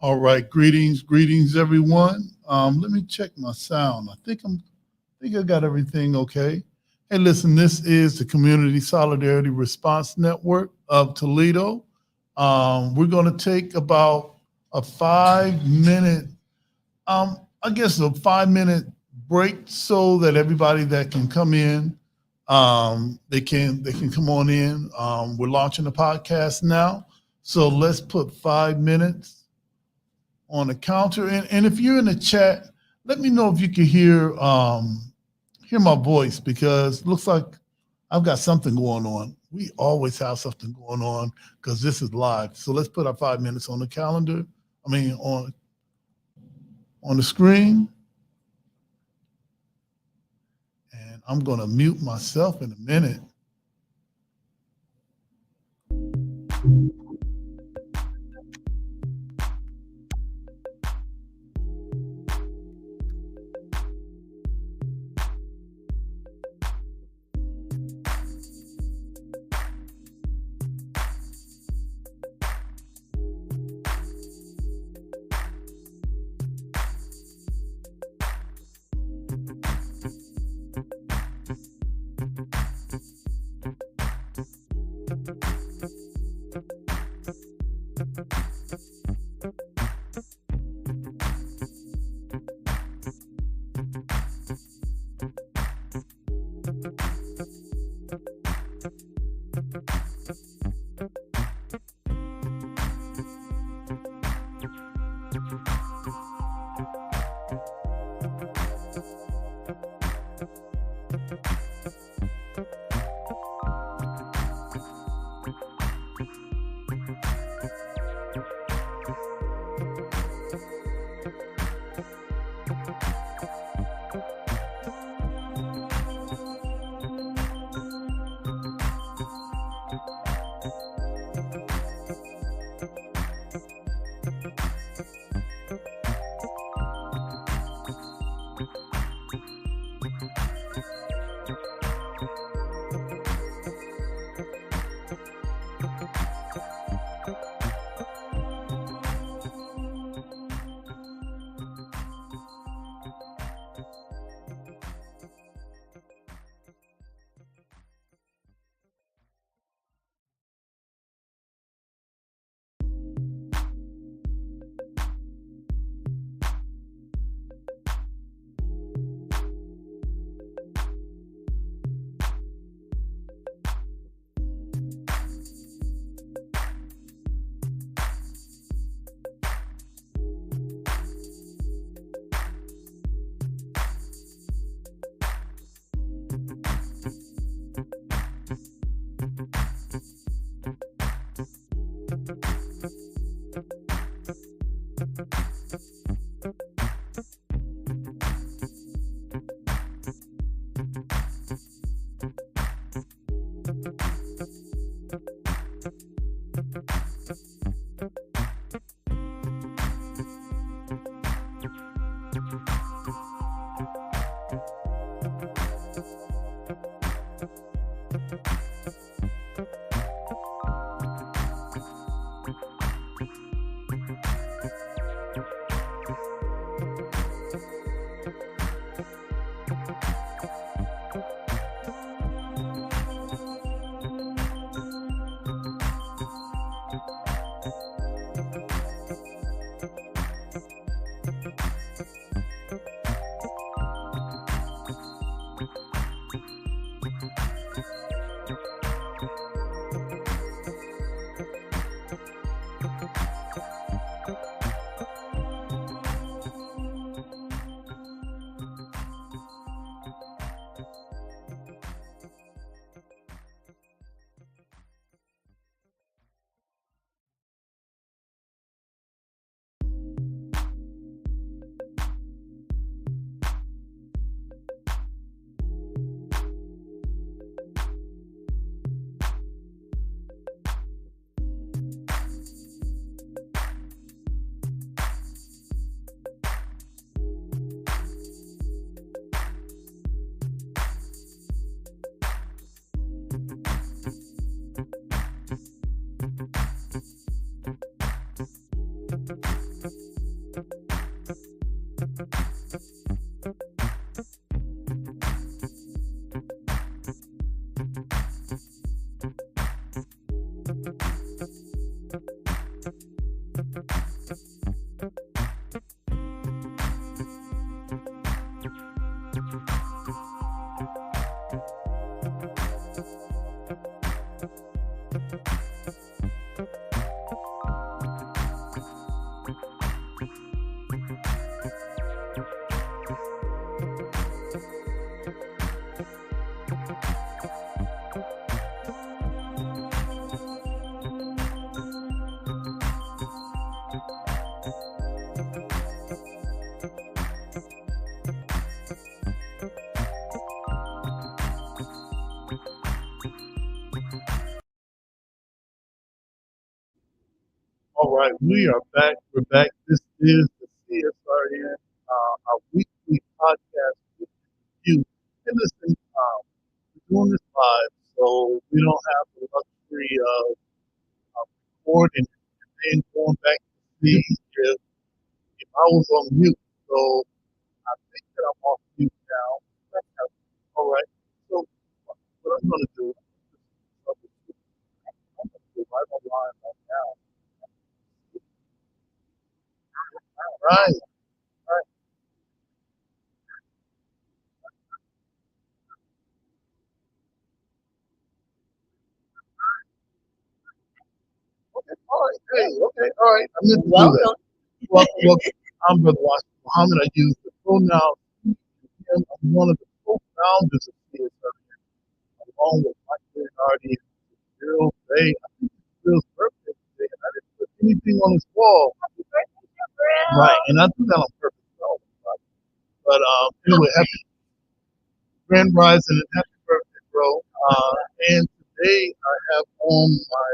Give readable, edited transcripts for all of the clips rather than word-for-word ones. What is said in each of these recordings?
All right, greetings, everyone. Let me check my sound. I think I got everything okay. Hey, listen, this is the Community Solidarity Response Network of Toledo. We're going to take about a 5 minute, I guess a 5 minute break so that everybody that can come in, they can come on in. We're launching the podcast now, so let's put 5 minutes on the counter. And if you're in the chat, let me know if you can hear my voice, because it looks like I've got something going on. We always have something going on because this is live. So let's put our 5 minutes on the calendar. I mean on the screen. And I'm gonna mute myself in a minute. All right, we are back. We're back. This is the CSRN, our weekly podcast with you. And listen, we're doing this live, so we don't have the luxury of recording and then going back to see if I was on mute. So I think that I'm off mute now. All right. So what I'm going to do, I'm going to go right online right now. Right. Right. Okay. All right. Hey. Okay. All right. I meant to do that. Well, I'm Brother Washington Muhammad. I use the pronoun he and him. I'm one of the co-founders of CSRN, along with Mike Bernardi and Bill Bay. I think it's Bill's birthday today, and I didn't put anything on his wall. Right, and I do that on purpose. But anyway, happy Grand Rising and happy birthday, bro. And today I have on my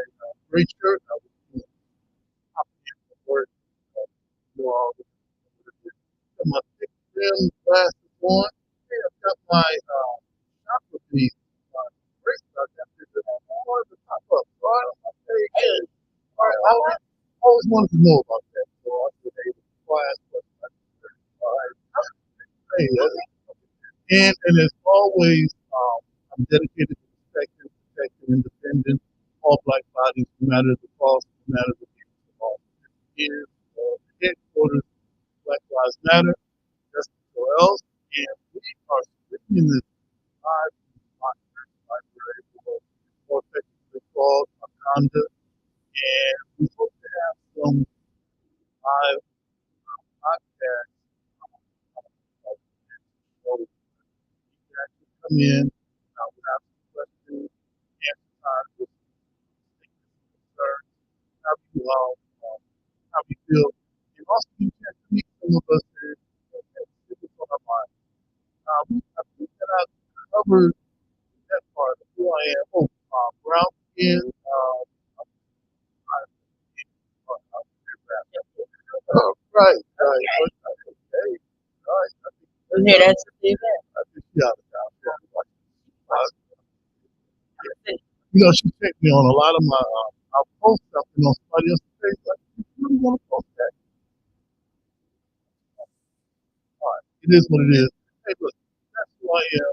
gray shirt. I was in the work. You all got my thick rim glasses on. Hey, I've got my chocolate piece. Great stuff. That is one of the top up. So I don't know. Hey, again. All right, I always wanted to know about that. So I said, hey, before I ask questions, all right. Hey, and as always, I'm dedicated to respecting, protecting, and defending all black bodies, no matter the cost, no matter the people involved. This is the headquarters of Black Lives Matter, Justice for Else, and we are streaming this live library for more effectively called Wakanda, and we hope to have some live podcasts. So you can actually come in, we have some questions, answer time with concerns, how you how we feel, and also you can meet some of us and see what's on our mind. I think that I covered that part of who I am. Oh, brown skin, right, right. Okay, all right. Yeah, that's it. I think she out of town. You know, she checked me on a lot of my. I'll post something on somebody else's page. Like, you really want to post that? All right, it is what it is. Hey, look, that's who I am.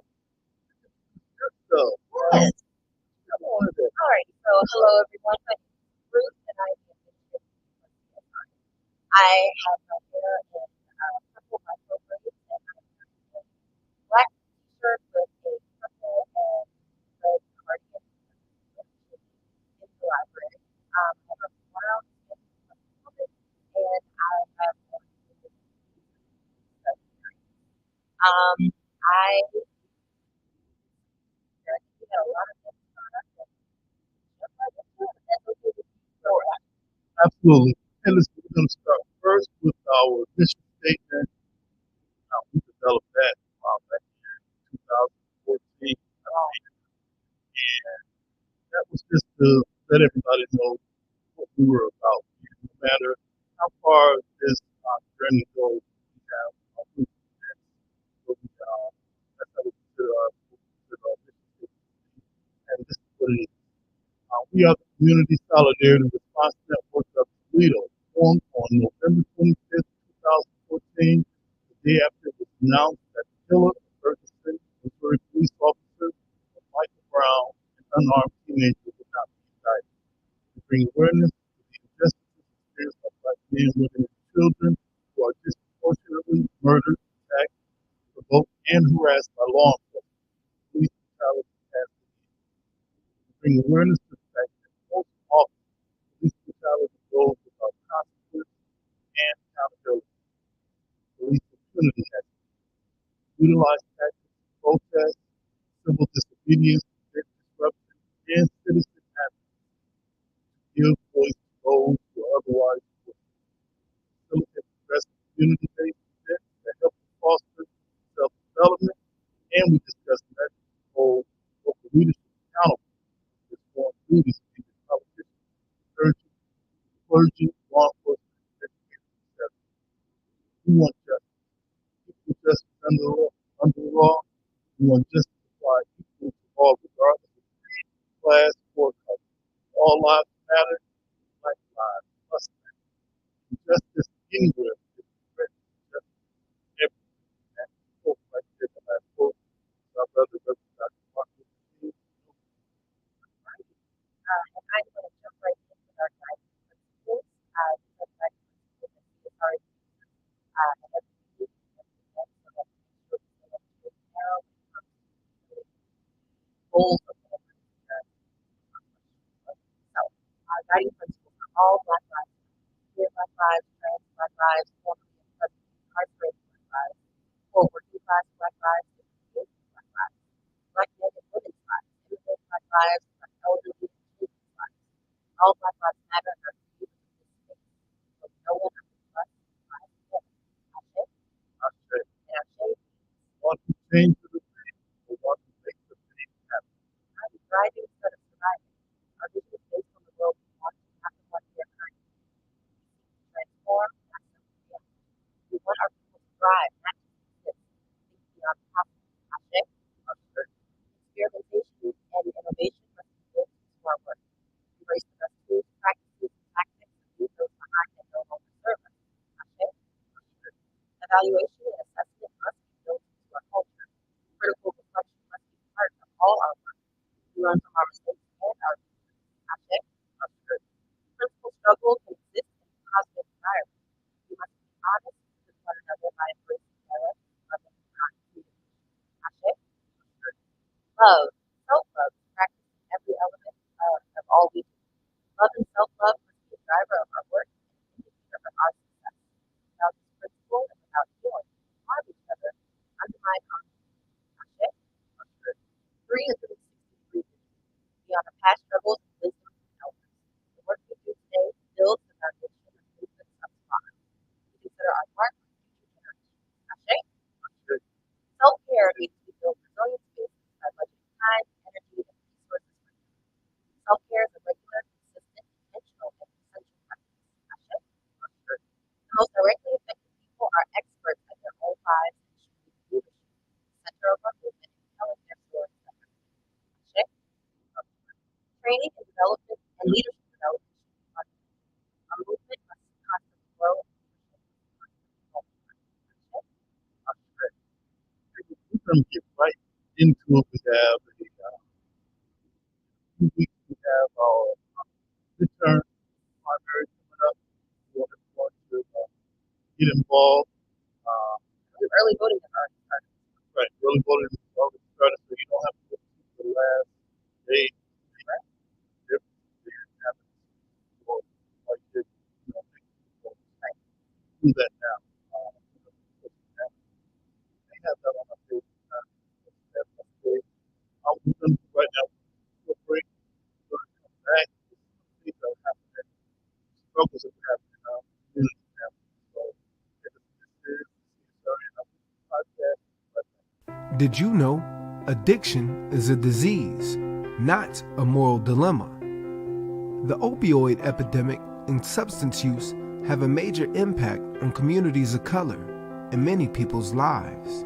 Good stuff. Yes. Come on in there. All right. So, hello everyone. My name is Ruth, and I am the administrator. I have my hair in purple micro braids, and I have a black T-shirt with a purple and red cardigan in the library. I have a brown skin woman, and I have one with I a lot of things on us, and just like I said, that's okay with me. So, Absolutely. Hey, listen, we're going to start first with our mission statement. We developed that back in 2014. And that was just to let everybody know what we were about. No matter how far this journey goes, we have roots. So that's how we consider our mission statement. And this is what it is. We are the Community Solidarity Response Network of Toledo, formed on November 25th, 2014, the day after it was announced that the killer of Ferguson, Missouri police officer, Michael Brown, an unarmed teenager, would not be indicted. To bring awareness to the injustices experienced by black men, women, and children who are disproportionately murdered, attacked, provoked, and harassed by law enforcement. Police brutality has to bring awareness to the fact that most often police brutality goes without consequence and accountability. Police impunity has utilized tactics of protest, civil disobedience, disruption, and citizen action to give voice to those who are otherwise facilitate progressive community-based events that help to foster self-development, and we discuss measures to hold local leadership accountable for reform duties, politicians, clergy, We want justice. Equal justice under the law. We want justice applied equal to all, regardless of class or color. All lives matter. Black lives must matter. Justice anywhere is threat. Justice everywhere. And quote right there, the last quote, our brother, Dr. Martin Luther King. Right. And I'm going to jump right in with our guiding principles because guiding principles and CSRN and every week and every month so that we make sure we stay up to narrow when it comes to the goals of whatever it is that we're So, guiding principles are all Black lives, queer Black lives, trans Black lives, formerly and presently incarcerated Black lives, or working class Black lives, disability Black lives, Black men and women's lives, immigrant Black lives, Black elderly and children's lives. All Black lives matter and are created in this space. So no one under us lies together. Ashe? I say, And Ashe want to change the thing, or want to make the thing happen. I'm thriving instead of surviving. Our vision is based on the world we want, not the one we are currently in. We seek to transform, not simply react. We want our people to thrive, not just exist. Think beyond the possible. Ashe? I say, Experimentation and innovation must be built into our work. Embrace the best tools, practices, and tactics, and leave those behind that no longer serve us. Ashe? Evaluation and assessment must be built into our culture. Critical reflection must be part of all our work. We learn from our mistakes and our victories. Ashe? I say, Principal struggle can exist in a positive environment. We must be honest with one another by embracing error, loving, and not communication. Ashe? Love, self-love is practiced in every element of all we do. Love and self-love must be a driver of our work and an indicator of our success. Without this principle and without healing, we harm each other and undermine our Ashe? I say, 360-degree vision. Beyond the past struggles and wisdom from elders. The work we do today builds the foundation of movements of tomorrow. We consider our mark for future generations. Ashe? I say, Self-care needs to be built resilient spaces by budgeting time, energy, and resources for healing. Self-care is a regular, consistent, intentional, and essential practice. Ashe? I say, The most directly affected people are experts at their own lives and choosing leadership. The center of our movement is telling their stories effectively. Ashe? Training and development and leadership development should be fundamental. Our movement must constantly grow and leadership must constantly multiply. Ashe? I say. We're going to get right into it. We have a few weeks. We have our midterm primary coming up. We want to get involved. Uh, Early voting has already started. right, early voting is already started, so you don't have to wait until the last day. Right. Different happens for like this, make people Right. do that now. They have that on my page. We're going to right now. We're break. We're going to come back. Things that are happening. Struggles that are happening in our community now. So this is CSRN podcast. Did you know addiction is a disease, not a moral dilemma? The opioid epidemic and substance use have a major impact on communities of color and many people's lives.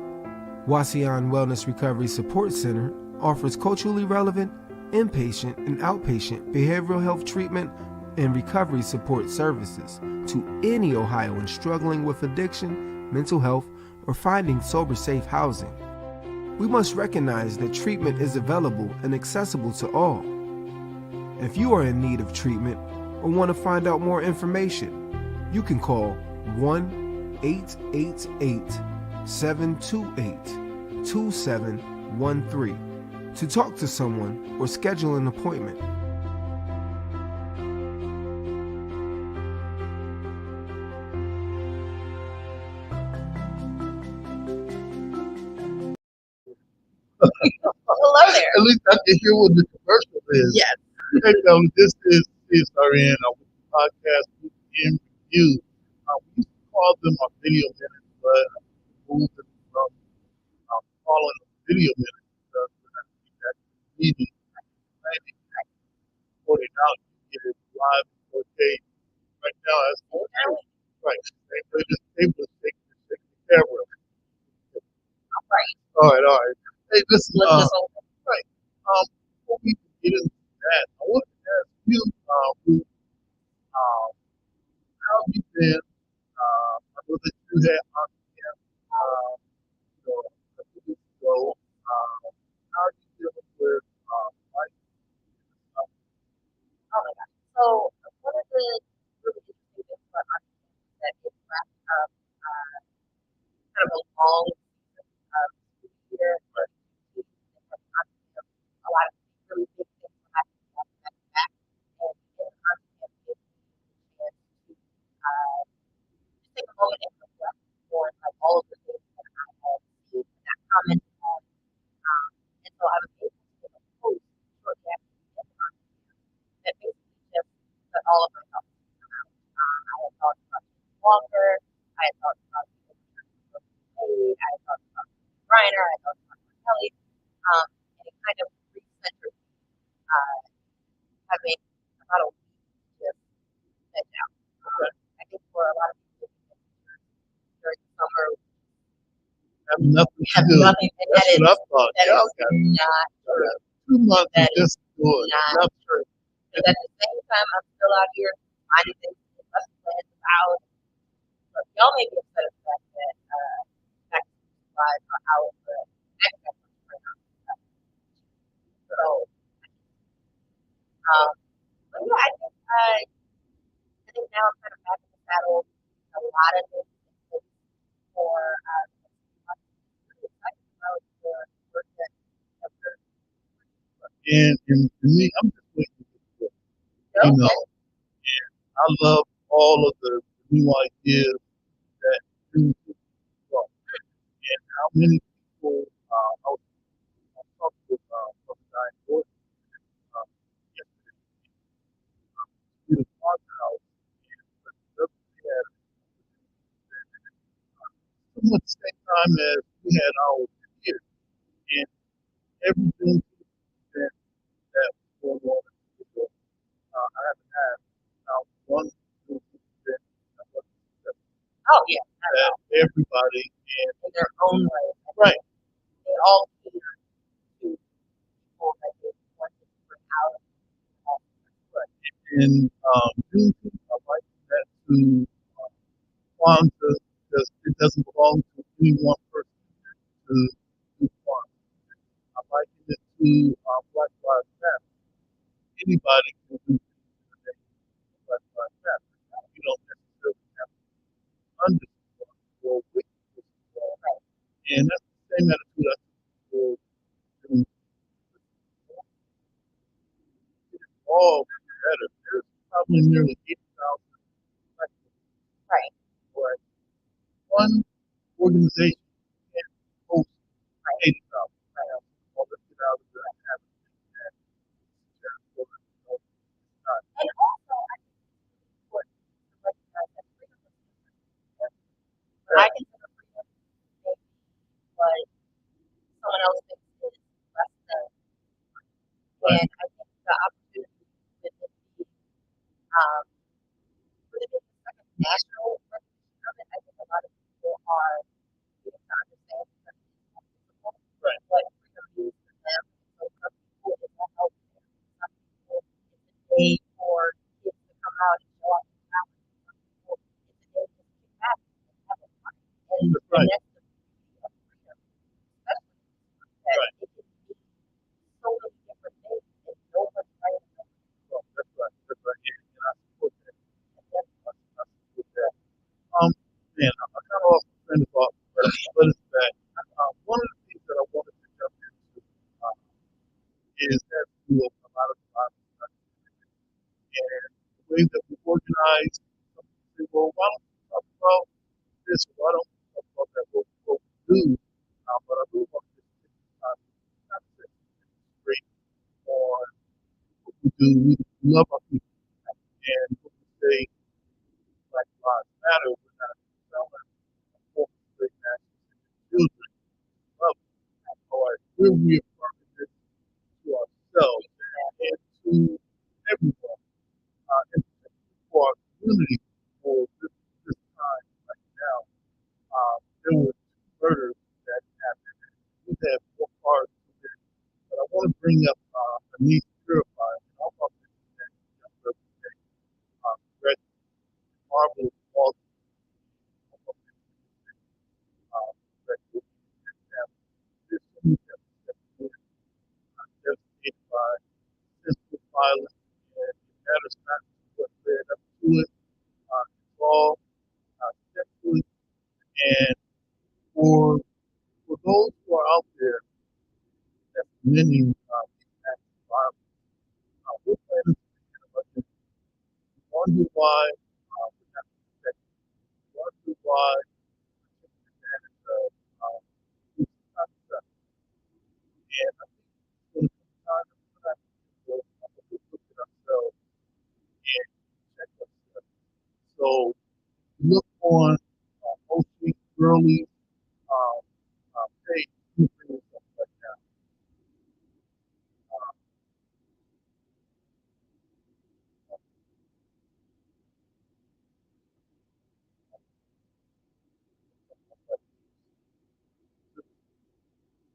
Wasion Wellness Recovery Support Center offers culturally relevant, inpatient and outpatient behavioral health treatment and recovery support services to any Ohioan struggling with addiction, mental health, or finding sober, safe housing. We must recognize that treatment is available and accessible to all. If you are in need of treatment or want to find out more information, you can call 1-888-728-2713 to talk to someone or schedule an appointment. Hello there. At least I can hear what the commercial is. Yes. Hey, this is CSRN, our podcast weekend review. We used to call them our video minutes, but I moved it from calling them video minutes because we're not doing that meeting, planning, recording out, you get it live in 4K. Right now, as right, they were just able to take the All right, all right. Hey, listen, This whole thing. right. Before we get into that, I want to ask you, Ruth, how have you been? I know that you had Octave, you know, a couple weeks ago. How are you dealing with life? Oh my gosh. So one of the really interesting things about Oxygen is that it wraps up kind of a long season of school year for students and Oxygen. A lot of really big things are happening back to back. And in Oxygen gives me the chance to just take a moment and reflect on like all of the things that I have seen and that commented on. And so I was able to give a post shortly after the end of Oxygen that basically just put all of my thoughts out. I had talked about Walker, I had talked about the Wade, I had talked about Reiner, I had talked about Kelly, and it kind of recentered having about a week to just veg out. I think for a lot of people during the summer, Have nothing we to have do. nothing, and That's what I thought. that Y'all is got not true. 2 months That is just good. not Not true. Because at the same time, I'm still out here finding things to get lesson plans about. But y'all may be upset at the fact that back to supplies are out, but next time I'm bring out stuff. So, but yeah, I think now I'm kind of back in the saddle. A lot of things in place for I'm really excited about the work that we're And to me, I'm just waiting to get good. You doing. know, and I love all of the new ideas that do well. And how many people I was talking with Brother Diane Gordon yesterday in the park house, and they had pretty much the same time as we had ours here, and everything that was going on in the world, I haven't had one event that wasn't successful. Oh yeah, That everybody and in their own way. right. They all cater to people that they want to bring out. And Juneteenth, I like that to Kwanzaa because it doesn't belong to any one person to do Kwanzaa. I like it to Black Lives Matter. Anybody can do things in the name of Black Lives Matter. You don't necessarily have to understand or witness it. And that's the same attitude I think for Juneteenth. It's all better. There's probably nearly 80,000 black people. Right. But one organization can host 80,000. All the get out of there and have it. And also, I think it's important to recognize that freedom is different. But I consider freedom maybe what someone else thinks is less than. And I think the opportunity with it being really being the second national recognition of it, I think a lot of people are beginning to understand that it's more difficult. Right. What freedom means to them. So some people it's a health care. Some people it's a day for kids to come out and show off their talent. Some people it's a day to kick back and have a fun. And That's right. that's the beauty of freedom, especially that Right. it can be so many different things and no one's right. Well, that's right. That's right. And I support that. I support that. Man, I kind of lost my train of thought, but it's back. One of the things that I wanted to jump into is that we do a lot of Bible study. And the way that we organize, some people say, well, why don't we talk about this? Why don't we talk about that? What we do? But I really want to just take this time to kind of set straight on what we do. We love our people. And when we say Black Lives Matter, we're not selling great national children. Love it. All right, we're reaffirming this to ourselves and to everyone, and for our community for this time right now. There were 2 murders that happened. We marvelous quality that you have. There's so many that were devastated by senseless violence, and it matters not what led up to it. It's all sexually, and for those who are out there that's committing these acts of violence, we're planning to wonder why we're not protected. Wonder why we're taking advantage of this kind of stuff. And I think it's going to come time for us to look at ourselves and check ourselves. So look on Ocean Girly um, page, you bring something like that. Um,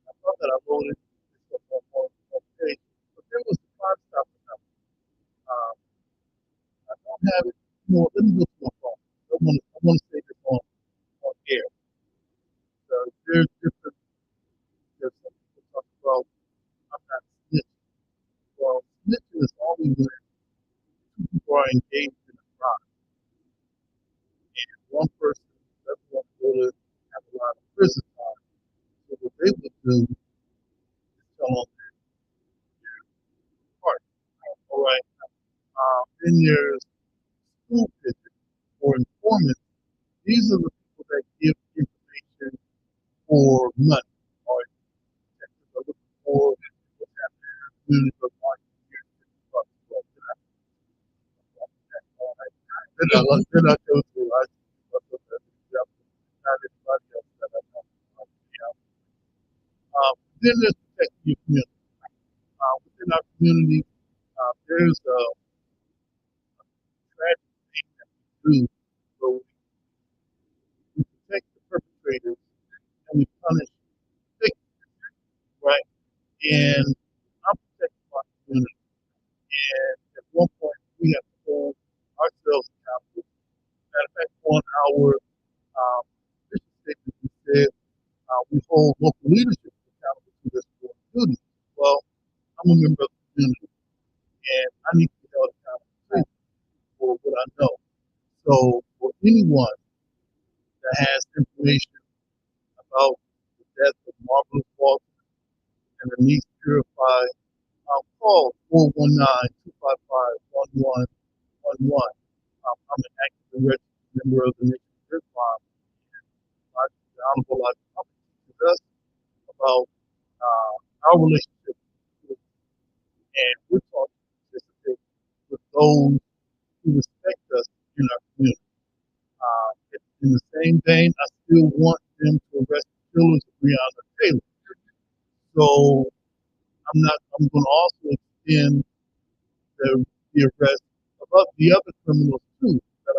I thought that I wrote it on page, but there was the crime stopper number. Um, I don't have it. Let me look at my phone. I want to say this on air. So there's some people talk about I'm not snitching. Well, snitching is only when two people are engaged in a crime, and one person doesn't want to go to have a lot of prison time. So what they would do is tell them their part. All right. Then there's school visits or informants. These are the people that give information for money, or detectives are looking for what's happening in the community, but want to hear about what then I go to I not everybody else that I know. Then there's protecting your community. Within our community, there's a tragic thing that we do where we protect the perpetrators and we punish the victims, right? And I'm protecting my community. And at one point, we have to hold ourselves accountable. Matter of fact, on our mission statement, we said we hold local leadership accountable to this for duty. Well, I'm a member of the community, and I need to be held accountable too for what I know. So, for anyone that has information about the death of Marvelous Walton and the needs purified, call 419-255-1111. I'm an active and registered member of the Nation Grid Farm. The Honorable Elijah Muhammad teaches us about our relationship with, and we're taught to participate with those who respect us in our community. In the same vein, I still want them to arrest the killers of Breonna Taylor. So I'm going to also extend the arrest of the other criminals too that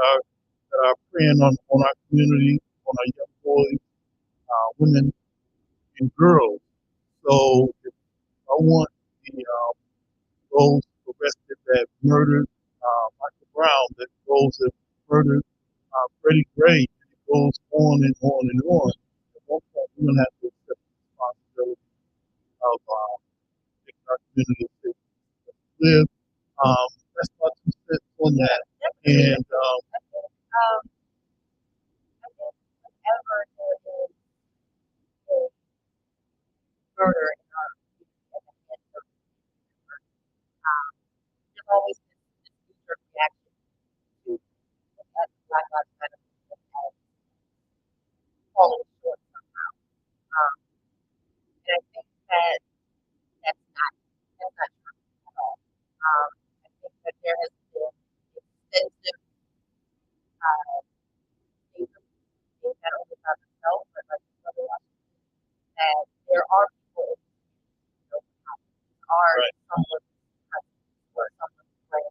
are preying on our community, on our young boys, women, and girls. So if I want those arrested that murdered Michael Brown, that those that murdered Freddie Gray, and it goes on and on and on. At one point, we're going to have to accept the responsibility of making our community safe to live. That's my 2 cents on that. And I think whenever there is a murder in our community, there's always this knee-jerk reaction to that Black Lives Matter movement as falling short somehow. And I think that that's not true at all. I think that there has been extensive uh, things not only by myself, but like other that there are people in the community who know how. These are right, someone's cousins or someone's friends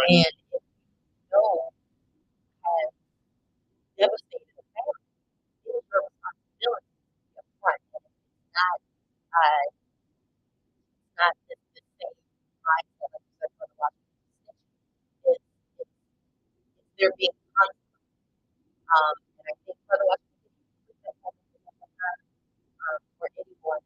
And if you know has devastated a family, it is your responsibility to be upfront. And it's not the same mindset of the Washington State. It's there being constant. And I think for the Washington State, for anyone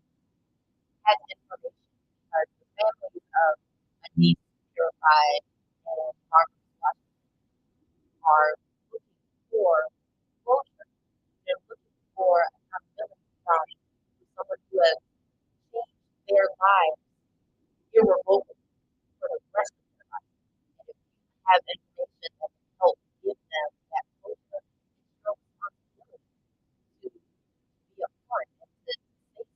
has information because the families of Anise Purified and Marcus Washington are looking for closure. They're looking for accountability from someone who has changed their lives irrevocably for the rest of their life. And if you have information that can help give them that closure, it's your responsibility to be a part and to say something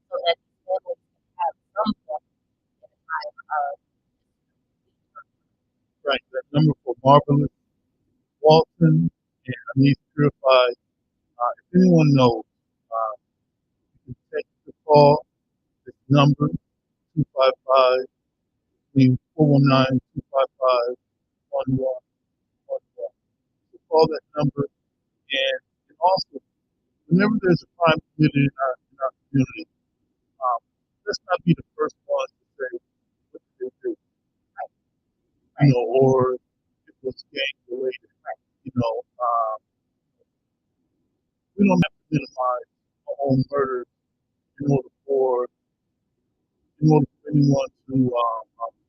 so that these families can have some voice in a time of Right. That number for Marvelous Walton and Anise Purified. If anyone knows, you can text the call. This number 255 419 255 1111. So call that number, and also whenever there's a crime committed in our community, let's not be the first ones to say what did they do, or it was gang related. We don't have to minimize our own murders in order for anyone to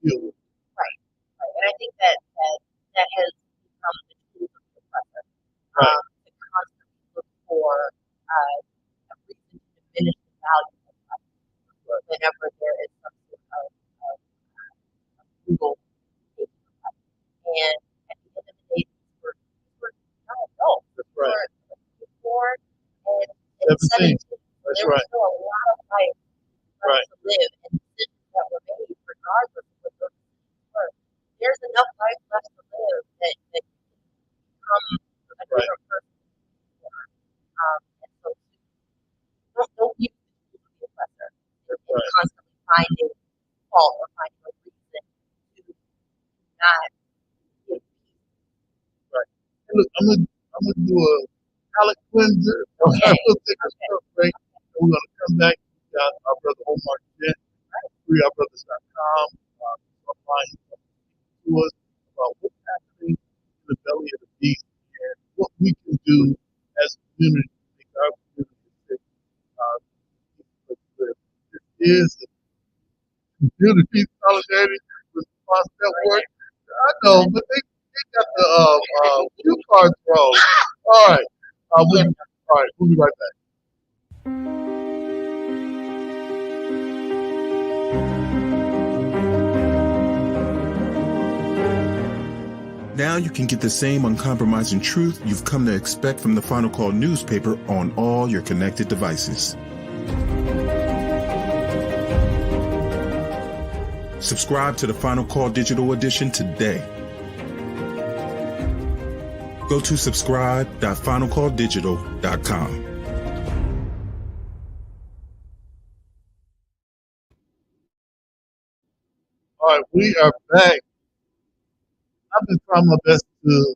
deal with. Right. And I think that has become the tool of the oppressor. Right. To constantly look for a reason to diminish the value of life whenever there is some sort of brutal taking of life. And at the end of the day, these were young adults. That's right. They were 24 and 17. That's there right. was still a lot of life left to live, and decisions that were made regardless of what those decisions were. There's enough life left to live that you can become a different person. And so don't use the tools of the oppressor and constantly finding fault or finding a reason to not give peace. Right. And look, I'm gonna do a palate cleanser. Okay. We'll take a short break, and we're gonna come back. We got our brother Omar Kent, freeourbrothers.com. Online to us about what's happening in the belly of the beast and what we can do as a community to make our community safe. This is a community solidarity response network. I know, but they got the cue cards wrong. All right. We'll be right back. Now you can get the same uncompromising truth you've come to expect from the Final Call newspaper on all your connected devices. Subscribe to the Final Call Digital Edition today. Go to subscribe.finalcalldigital.com. All right, we are back. I've been trying my best to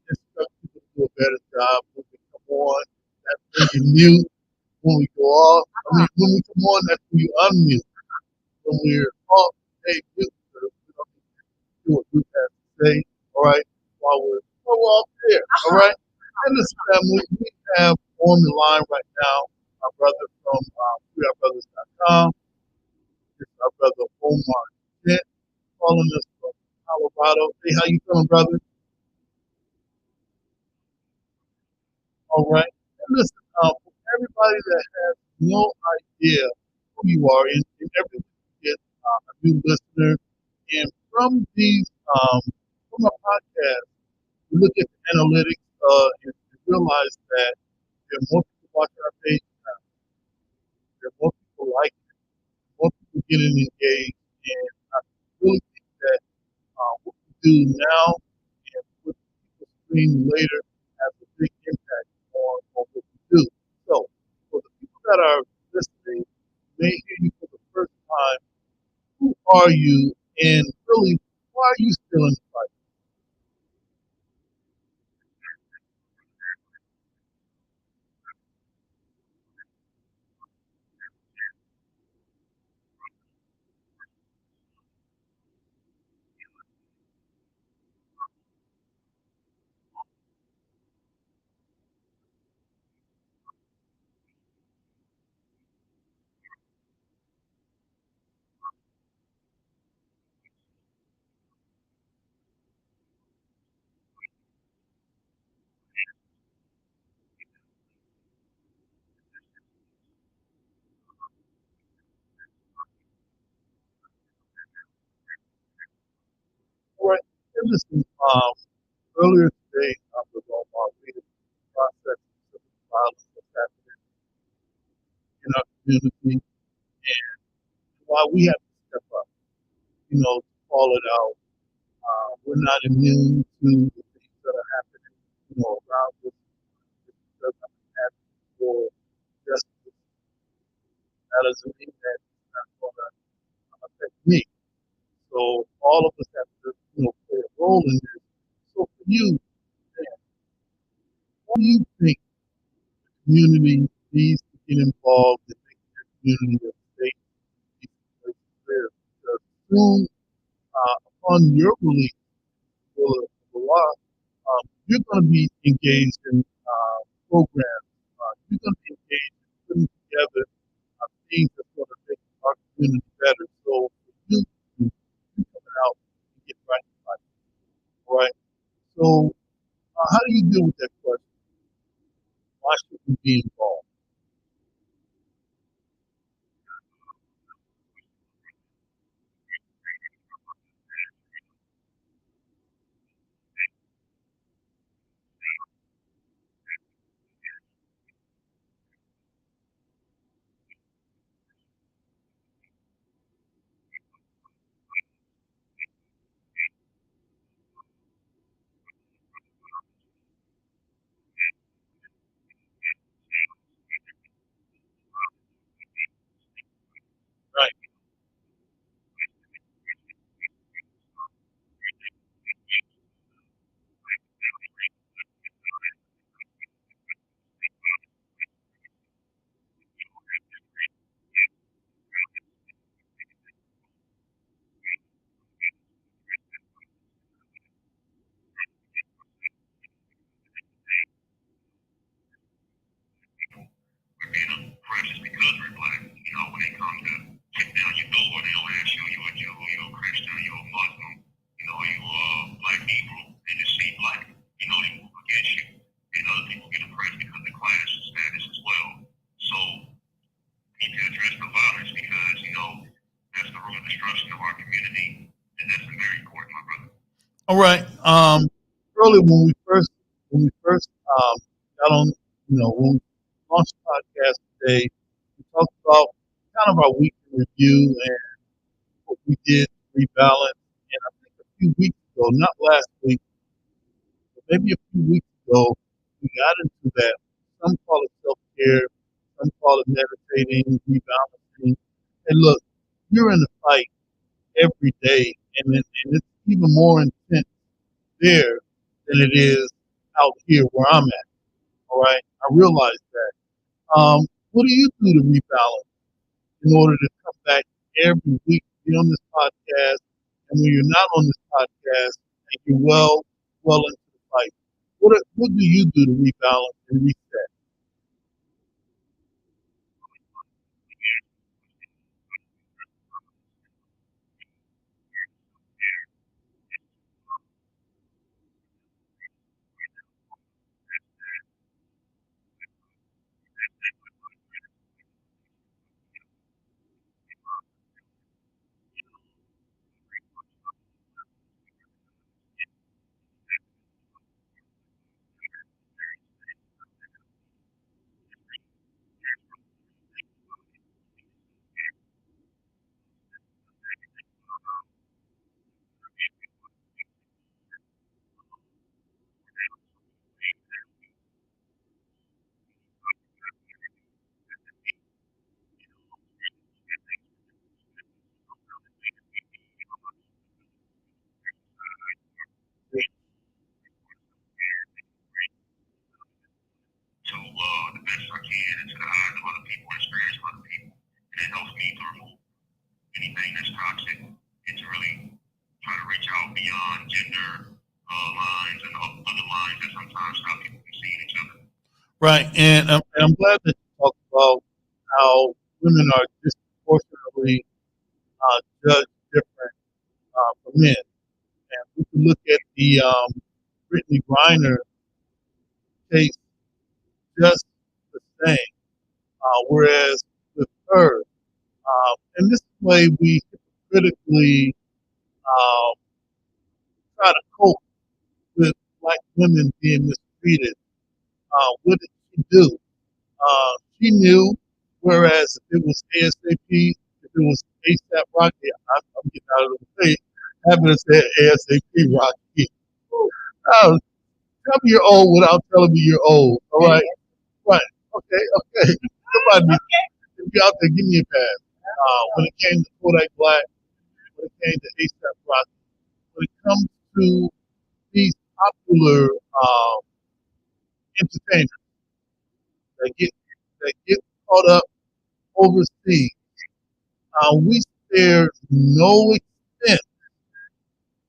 instruct people to do a better job when we come on. That's when you mute, when we go off. I mean, when we come on, that's when you unmute. When we're off, hey, mute. We don't need to do what Ruth has to say, all right, while we're off there, all right? And this family, we have on the line right now our brother from freeourbrothers.com. It's our brother Omar Kent calling us from Colorado. Hey, how you feeling, brother? All right. And listen, for everybody that has no idea who you are, and every week you get a new listener, and from these, from our podcast, we look at the analytics and realize that there are more people watching our page now. There are more people liking it, more people getting engaged, and I really think that what we do now and what people stream later has a big impact on what we do. So, for the people that are listening, may hear you for the first time, who are you, and really, why are you still listen, earlier today, I was on my way to process civil violence that's happening in our community, and while we have to step up, to call it out, we're not immune to the things that are happening, around us. Just because I'm asking for justice, that doesn't mean that it's not going to affect me. So all of us have to, play a role in this. So for you, Dan, what do you think community needs to get involved in making their community a safe, decent place to live? Because soon, upon your release, will the law, you're going to be engaged in programs. You're going to be engaged in putting together things that's going to make our community better. So for you coming out and get right in life, all right? So how do you deal with that question? Why should we be involved? Right, all right. Earlier when we first got on, when we launched the podcast today, we talked about kind of our weekly review and what we did to rebalance. And I think a few weeks ago, not last week, but maybe a few weeks ago, we got into that. Some call it self care, some call it meditating, rebalancing. And look, you're in the fight every day, and it's even more intense there than it is out here where I'm at. All right, I realize that. What do you do to rebalance in order to come back every week, be on this podcast, and when you're not on this podcast, and you're well into the fight? What do you do to rebalance and reset? Right, and I'm glad that you talked about how women are disproportionately judged different from men. And we can look at the Brittany Griner case just the same. Whereas with her, and this way we hypocritically um, try to cope with black women being mistreated, what did she do? She knew, whereas if it was ASAP, if it was ASAP Rocky, I'm getting out of the way. Having to say ASAP Rocky. Tell me you're old without telling me you're old. All right? Right. Okay. Somebody, if you're out there, give me a pass. When it came to Kodak Black, when it came to ASAP Rocky, when it comes to these popular entertainers that get caught up overseas, we spare no extent,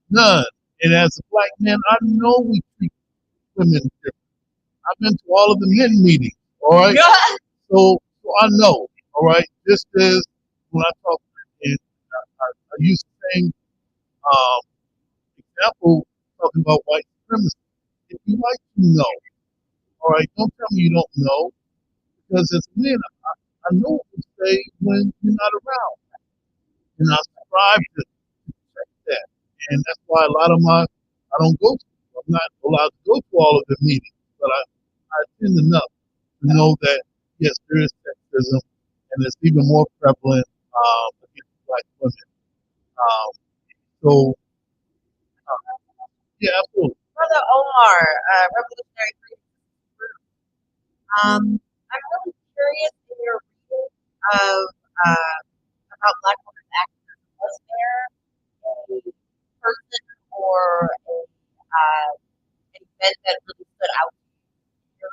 none. And as a black man, I know we treat women different. I've been to all of the men meetings, all right? So I know, all right? Just as when I talk, and I use the same um, example talking about white supremacy. If you like to know, all right, don't tell me you don't know, because as a man, I know what you say when you're not around. And I strive to check that. And that's why a lot of I don't go to, I'm not allowed to go to all of the meetings, but I attend enough to know that, yes, there is sexism, and it's even more prevalent against black women. So, yeah, absolutely. Brother Omar, Revolutionary Freedom Group. I'm really curious in your reading of about Black women's activism. Was there a person or an event that really stood out to you?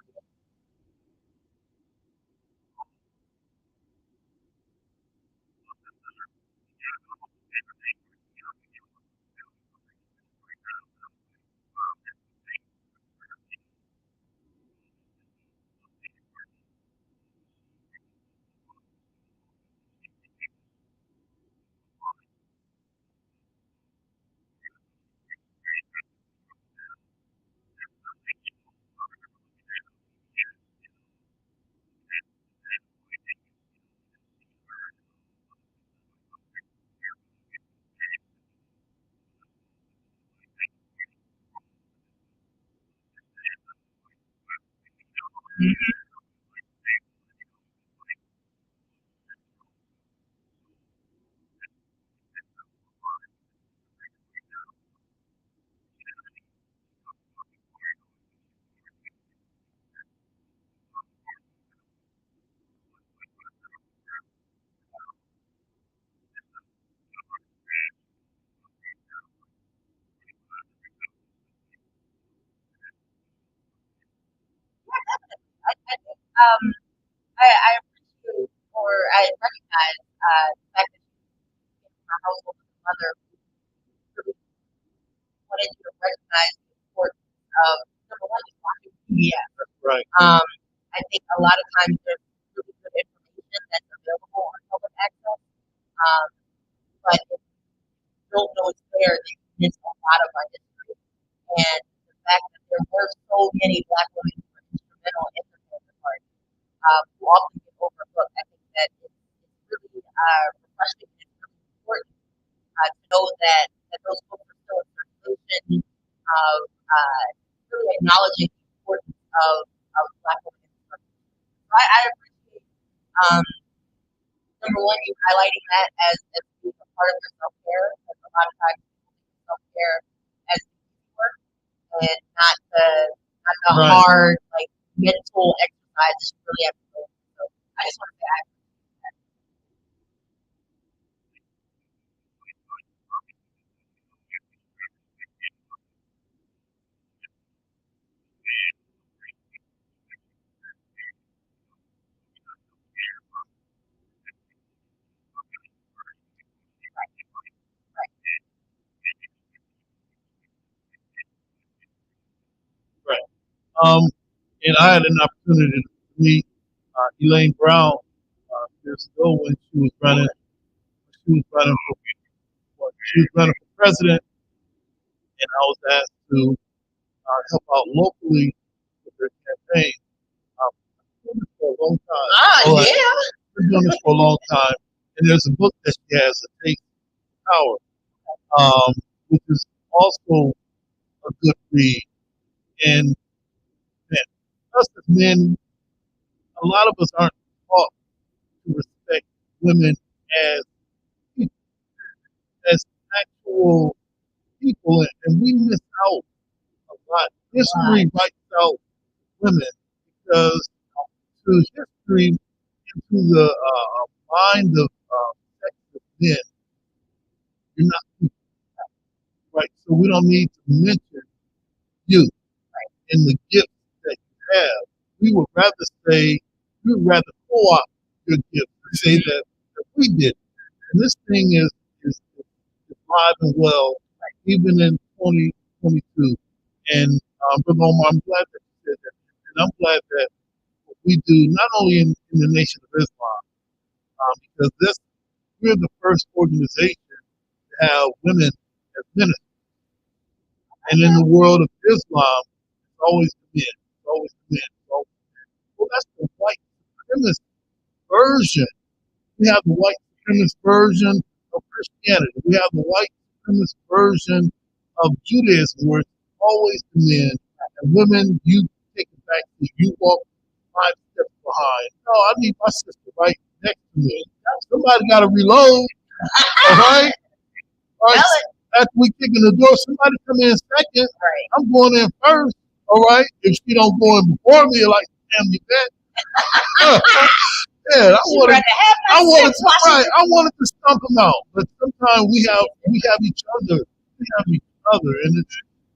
I think I appreciate or I recognize the fact that you came from a household with a mother who really wanted you to recognize the importance of number one, just watching media. Right. I think a lot of times there's really good information that's available on public access, but if you don't know it's there, then you miss a lot of our history. And the fact that there were so many Black women who were instrumental in the Panther Party, who often get overlooked, I think that it's really refreshing and it's really important to know that those books are still in circulation, of really acknowledging the importance of Black women in the so I appreciate number one, you highlighting that as being a part of your self care. Because a lot of times people think of self care as work and not the Right. hard like mental exercises you really have to go through. So I just want to say I appreciate that. Right. And I had an opportunity to meet Elaine Brown years ago when she was running. She was running for president, and I was asked to help out locally with her campaign. I've been doing this for a long time. All right. I've been doing this for a long time, and there's a book that she has, A Taste of Power, which is also a good read. And man, us as men, a lot of us aren't taught to respect women as people, as actual people, and we miss out a lot. History wipes out women because to history into the mind of sexist men, you're not people, right. So we don't need to mention you and the gifts that you have. We would rather say, we would rather co-opt your gifts and say that we did. And this thing is alive and well, even in 2022. And Brother Omar, I'm glad that you said that. And I'm glad that what we do, not only in the Nation of Islam, because we're the first organization to have women as ministers. And in the world of Islam, it's always the men. It's always the men. It's always the men. Well, that's the white supremacist version. We have the white supremacist version of Christianity. We have the white supremacist version of Judaism, where it's always the men. And women, you take it back to you walk 5 steps behind. No, I need my sister right next to me. Somebody got to reload. All right? All right. After we kick in the door, somebody come in second. Right. I'm going in first. All right. If she don't go in before me, like damn you bet. Yeah, I wanted to stump them out, but sometimes we have each other, and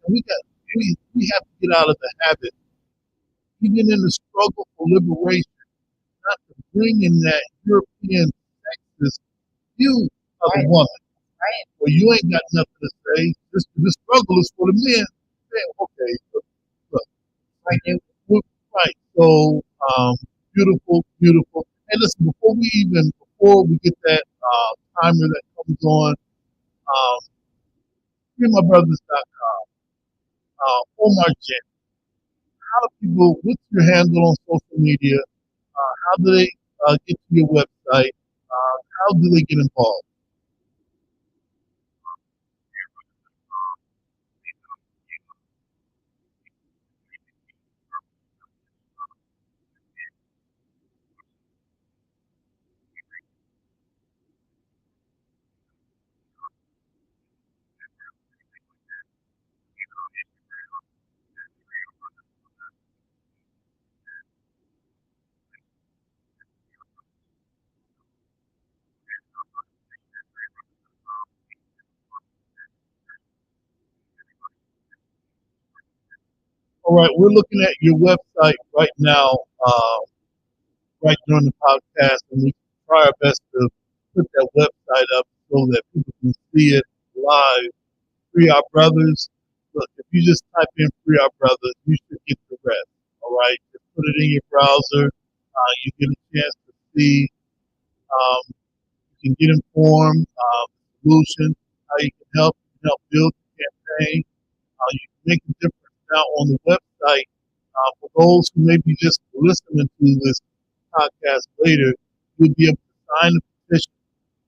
we have to get out of the habit, even in the struggle for liberation, not to bring in that European sexist view of a woman. Right. Well, you ain't got nothing to say. This struggle is for the men. Yeah, okay, look, right. So, beautiful, beautiful. Hey, listen, before we get that timer that comes on, freemybrothers.com, Omar Jen, how do people, what's your handle on social media? How do they get to your website? How do they get involved? All right, we're looking at your website right now, right during the podcast, and we try our best to put that website up so that people can see it live. Free Our Brothers. Look, if you just type in Free Our Brothers, you should get the rest. All right, just put it in your browser. You get a chance to see. Um, you can get informed. Solution, how you can help build the campaign. You can make a difference now on the website. For those who may be just listening to this podcast later, you'll be able to sign the petition.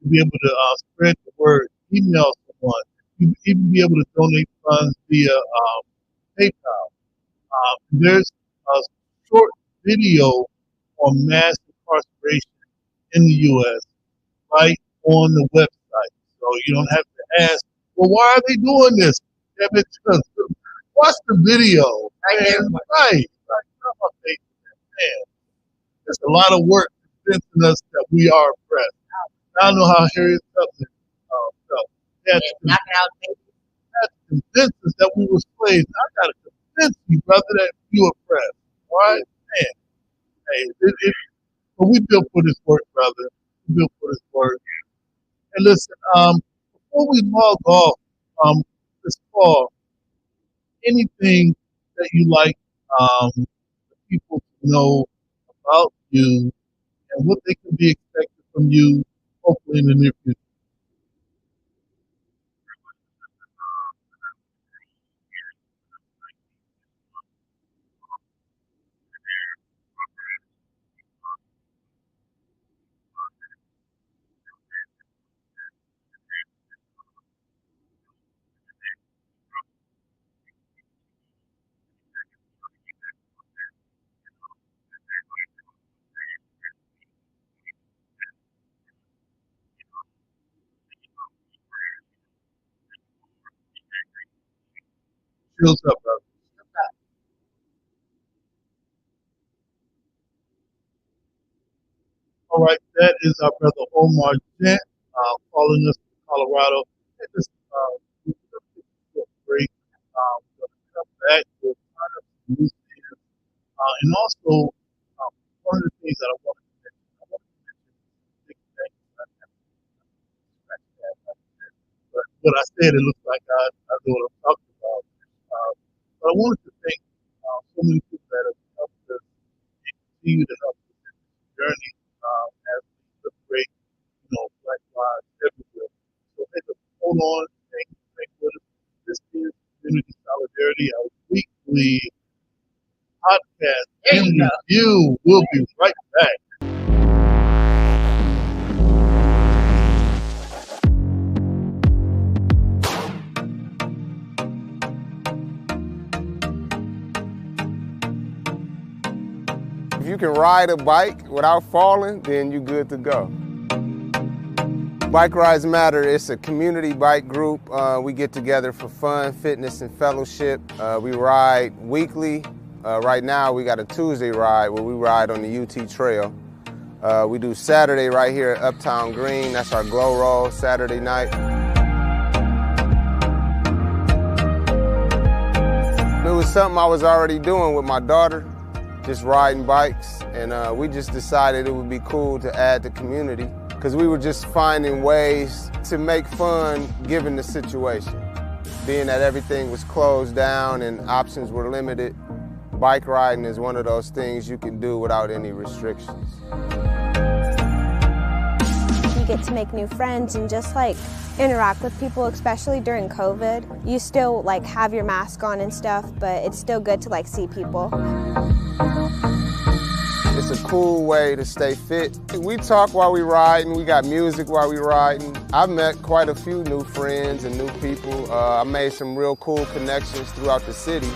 You'll be able to spread the word, email someone. You'll even be able to donate funds via PayPal. There's a short video on mass incarceration in the U.S. right on the website. So you don't have to ask, well, why are they doing this? Yeah, because watch the video. Right there. Right. Man, there's a lot of work convincing us that we are oppressed. I don't know how Harriet Tubman felt. Knocking out babies. Had to convince us that we were slaves. I got to convince you, brother, that you oppressed. All right? Man, hey, but we built for this work, brother. We built for this work. And listen, before we log off this call, anything that you like people to know about you and what they can be expected from you, hopefully in the near future. Shields up, brother. All right, that is our brother Omar Gent, calling us from Colorado. And this great. We're gonna come back with kind of some news items. And also, one of the things that I wanted to mention big thing. But what I said, it looks like I know what I'm talking about. But I wanted to thank so many people that have helped us and continue to help us in this journey as we celebrate, Black Lives everywhere. So hold on, thank with us. This is Community Solidarity, our weekly podcast and review. We'll be right back. If you can ride a bike without falling, then you're good to go. Bike Rides Matter, it's a community bike group. We get together for fun, fitness, and fellowship. We ride weekly. Right now we got a Tuesday ride where we ride on the UT Trail. We do Saturday right here at Uptown Green. That's our glow roll Saturday night. It was something I was already doing with my daughter, just riding bikes, and we just decided it would be cool to add the community because we were just finding ways to make fun given the situation. Being that everything was closed down and options were limited, bike riding is one of those things you can do without any restrictions. You get to make new friends and just interact with people, especially during COVID. You still have your mask on and stuff, but it's still good to see people. It's a cool way to stay fit. We talk while we riding, we got music while we riding. I've met quite a few new friends and new people. I made some real cool connections throughout the city.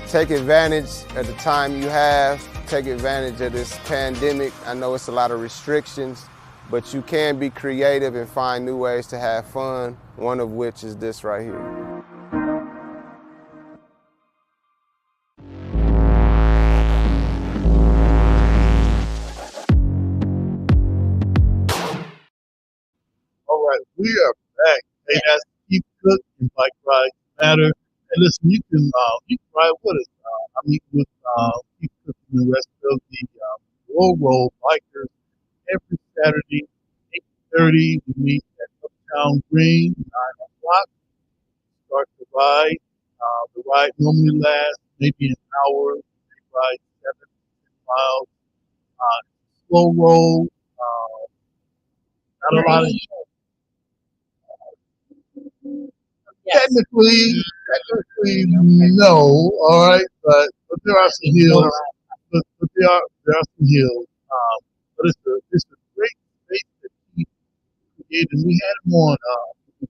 Take advantage of the time you have. Take advantage of this pandemic. I know it's a lot of restrictions, but you can be creative and find new ways to have fun, one of which is this right here. All right, we are back. Hey, that's Keith Cook and Bike Rides Matter. And listen, you can ride with us. I meet with Keith Cook and the rest of the Roll Bikers every Saturday, 8:30. We meet at Uptown Green, 9 o'clock. Start the ride. The ride normally lasts maybe an hour. They ride 7 to 10 miles. Slow roll. Not a lot of. Technically, no. All right, but there are some hills. But there are some hills. But it's a great space that he created. And we had him on. It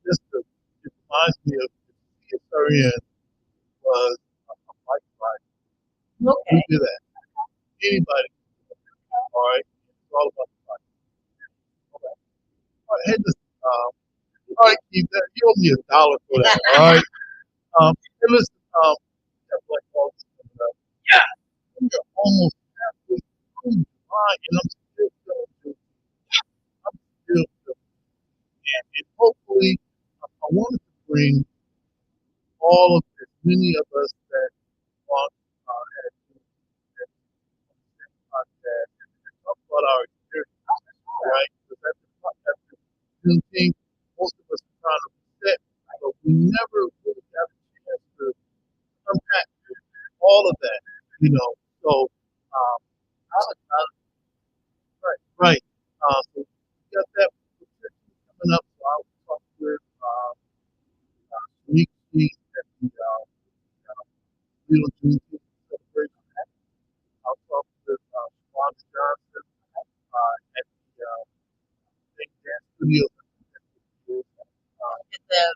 reminds me of the CSRN was a bike ride. Okay. We did that. Anybody. All right. It's all about the bike. Okay. All right. Hey, listen, all right, Keith, you owe me $1 for that. All right. Hey, listen, we have Black August coming up. Yeah. We're almost halfway through July, and I'm still feeling. And hopefully, I wanted to bring all of as many of us that want had that podcast and talk about our experience, right? Because after Juneteenth, most of us are trying to reset, but we never really got a chance to unpack all of that, So, right. So we got that coming up. So I'll talk with Nick at the Little Juneteenth celebration. I'll talk with Wanda Johnson at the Big Dance Studios. Man,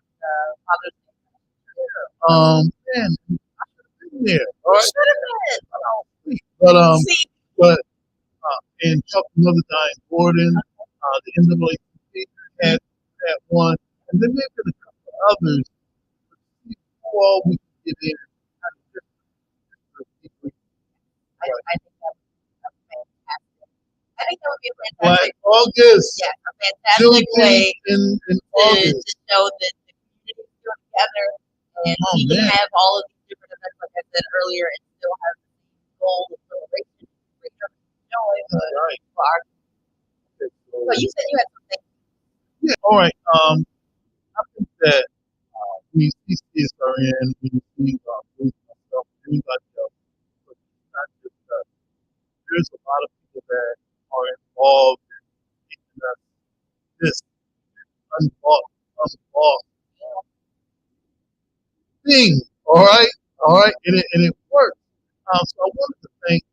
I should have been there. All right. But and talk to Mother Diane Gordon, the NAACP, had one, and then maybe a couple of others. But see who all we can get in and kind of just people. I think that would be a fantastic. I think that would be a Black fantastic. August, Yes, a fantastic way Juneteenth in to August. show that the community is still together, and Oh, we can man. have all of these different events, like I said earlier, and still have the same goal of celebration, freedom, joy for, Right. for our. Okay, So you said you had something. yeah. All right. I think that we see CSRN, we see Bruce, myself, anybody else, but it's not just us. There's a lot of people that are involved in making us this unbossed thing. All right, and it works. So I wanted to thank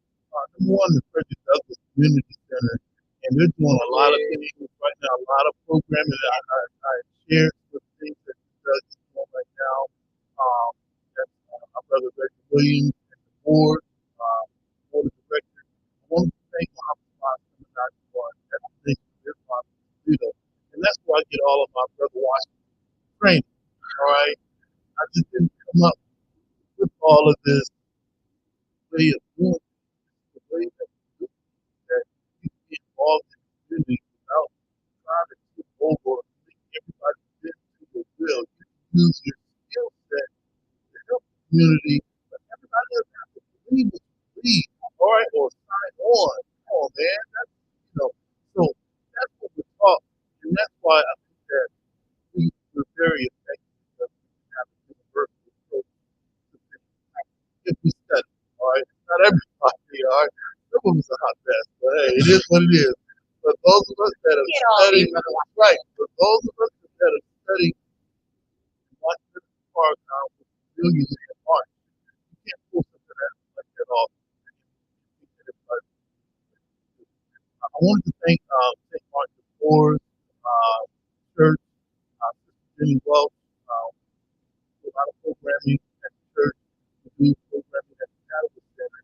number one the Frederick Douglass Community Center, and they're doing a lot of things right now, a lot of programming that I shared with things that Doug is doing right now. That's my brother Reggie Williams and the board, board of directors. I wanted to thank my sponsor, Dr. Warren, that's the thing their sponsor, and that's where I get all of my brother Washington training. All right, I just didn't come up with all of this way of doing it, the way that you do it, that you can get involved in the community without trying to take over and make everybody fit to your will. You can use your skill set to help the community, but everybody doesn't have to believe what you believe, all right, or sign on. Come on, man. That's, so that's what we're taught. And that's why I think that we're very effective because we can have a universal approach to things. If we study, all right? Not everybody, all right? Some of us are hot mess, but hey, it is what it is. But those of us that have Can't all be studied, Brother Washington. right, but those of us that have studied Washington Park now with millions in March, you can't pull something like that off. I wanted to thank St. Martin Ford, church, Sister Jenny Welch, a lot of programming at the church, the youth programming at the Cannabis Center.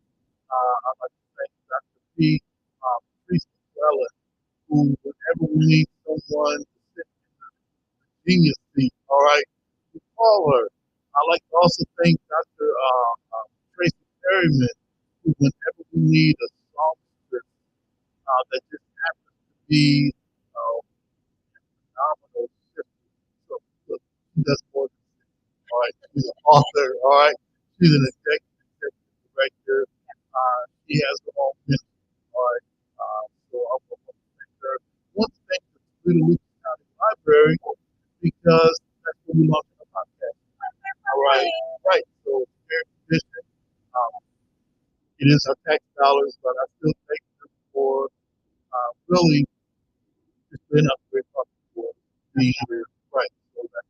I'd like to thank Dr. P. Patrice McClellan, who, whenever we need someone to sit in the genius seat, all right, we call her. I'd like to also thank Dr. Tracy Perryman, who, whenever we need a songstress that just happens to be phenomenal sister. So, look, she does more than all right, she's an author. All right, she's an executive director. She has her own ministry. All right, so I want to thank her. I want to thank the Toledo Lucas County Library because that's where we launched the podcast. All right, right. So very efficient. It is our tax dollars, but I still thank them for really just being up very comfortable being here. Right. So that's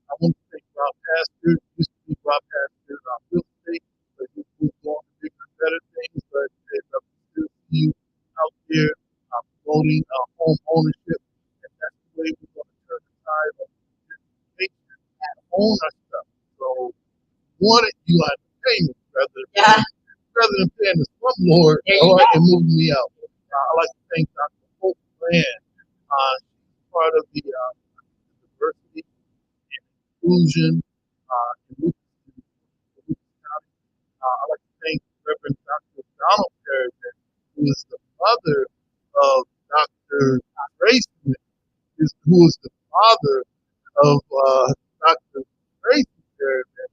I want to thank Rob Pastor. Used to be Rob Pastor real estate, but he's moved on to bigger and better things. But it's up to you out there promoting home ownership, and that's the way we're going to turn the tide on gentrification and own our stuff. So, want it, you have to pay me rather than paying the slumlord, all right, and moving me out. I'd like to thank Dr. Hope Brand. She's part of the diversity and inclusion in Lucas County. I'd like to thank Reverend Dr. Donald Perryman, who is the mother of Dr. Tracy, who is the father of Dr. Tracy Perryman,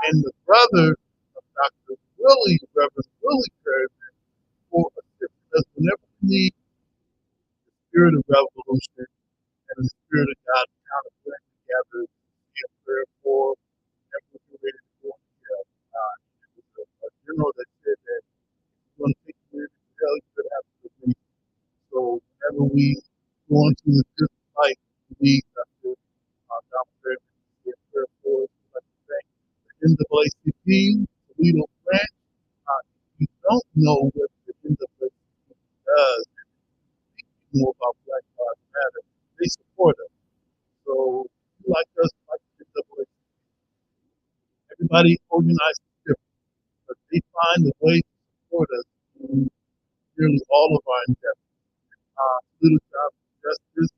and the brother of Dr. Willie, Reverend Willie Perryman, for assisting us whenever we need the spirit of revolution and the spirit of God to kind of blend together in prayer for whenever we're ready to go into hell. It was a general that said that if you're going to take the spirit to hell, you better have to believe. So whenever we go into the good fight, we need Dr. Donald Perryman to say a prayer for us. We'd like to thank the NAACP, Toledo branch. If you don't know what the NAACP does, more about Black Lives Matter, they support us. So, you like us, like the NAACP. Everybody organizes different, but they find a way to support us through nearly all of our endeavors. Little Jobs for Justice,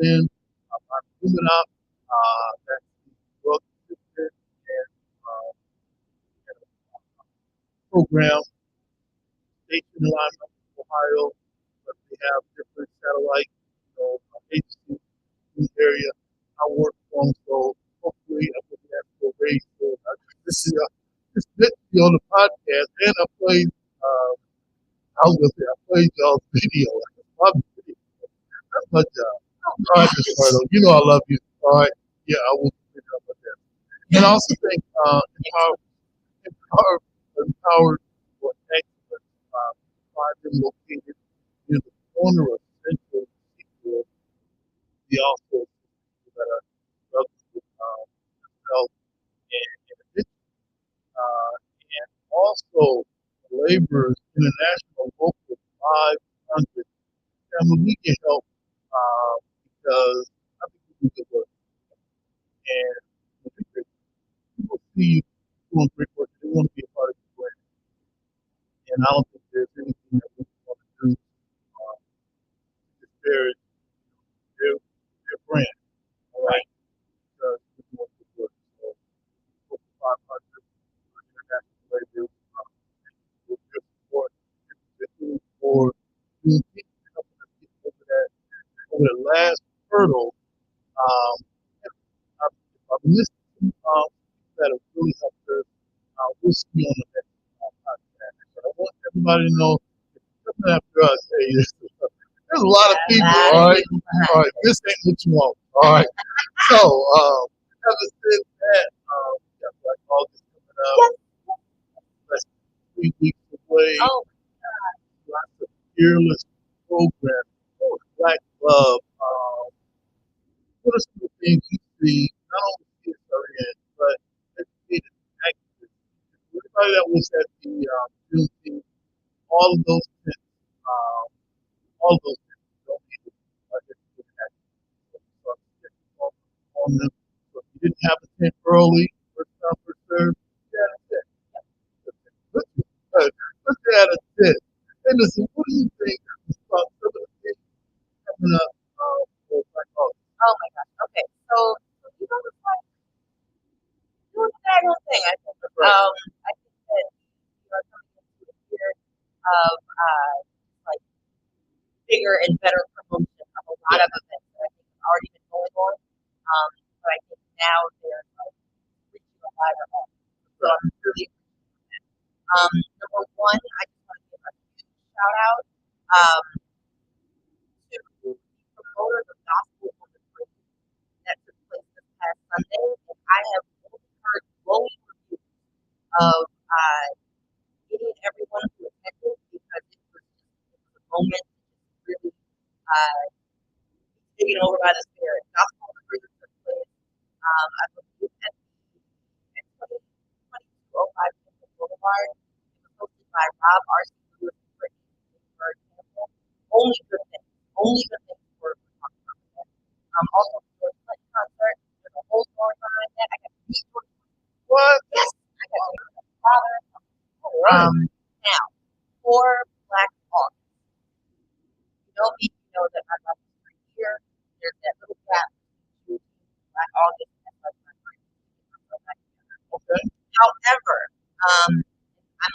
in. I'm moving up. That's the drug assistant and program station in Lima, Ohio, but they have different satellite, agencies in the area I work from. So hopefully I will be able to raise this good to be on the podcast, and I played. I was gonna say I played y'all's video. My video. That's my job. All right, Miss Myrtle. You know I love you. All right. Yeah, I will pick up with that. And I also think empowered for excellence. Find them located near the corner of Central and Seaboard. We also people that are struggling with health and addiction. And also laborers international local 500. I mean, we can help because I think we do good work. And I think that people see you doing great work, they want to be a part of the brand. And I don't think there's anything that we want to do to disparage their brand, all right? Because we're doing good work. So, for 500 international laborers, with your support, particularly for Juneteenth, helping us get over that last hurdle. I've listened to people that have really helped us. We'll see on the next podcast. But I want everybody to know if you're coming after us, hey, there's a lot of people, all right? All right, this ain't what you want, all right? So, having said that, we got Black August coming up. Less than 3 weeks away. Oh, Lots of fearless programs. Black love. What are some of the things you see, not only CSRN, but educated activists? Everybody that was at the Juneteenth, all of those things, donated educated activists. So on them. So if you didn't have a tent early, first come, first served, you had a tent. Let's add a tent. And listen, what do you think about some of the things coming up for Black August? oh my gosh. Okay, so you know, it's like doing the daggone thing. I think. I think that we are coming into a year of like bigger and better promotion of a lot of events that I think have already been going on. But I think now they're like reaching a wider audience. So I'm really appreciating that. Number one, I just want to give a huge shout out to the promoters of gospel on the street that took place this past Sunday, and I have only heard glowing reviews of any and everyone who attended because it was a moment really taken over by the Spirit. Gospel on the street took place, I believe, at the 2205 Temple Boulevard. It was hosted by Rob R.C. Lewis and Brittany Bird Campbell. Only good things. Only good things were talked about that. Also, the George Clinton concert. There's a whole story behind that. I got to meet George Clinton. What? Yes, I got to meet his father. All right. Now, for Black August, you know me, you know that I love this year. There's that little gap between Black August and Black Friday. Okay. However, I'm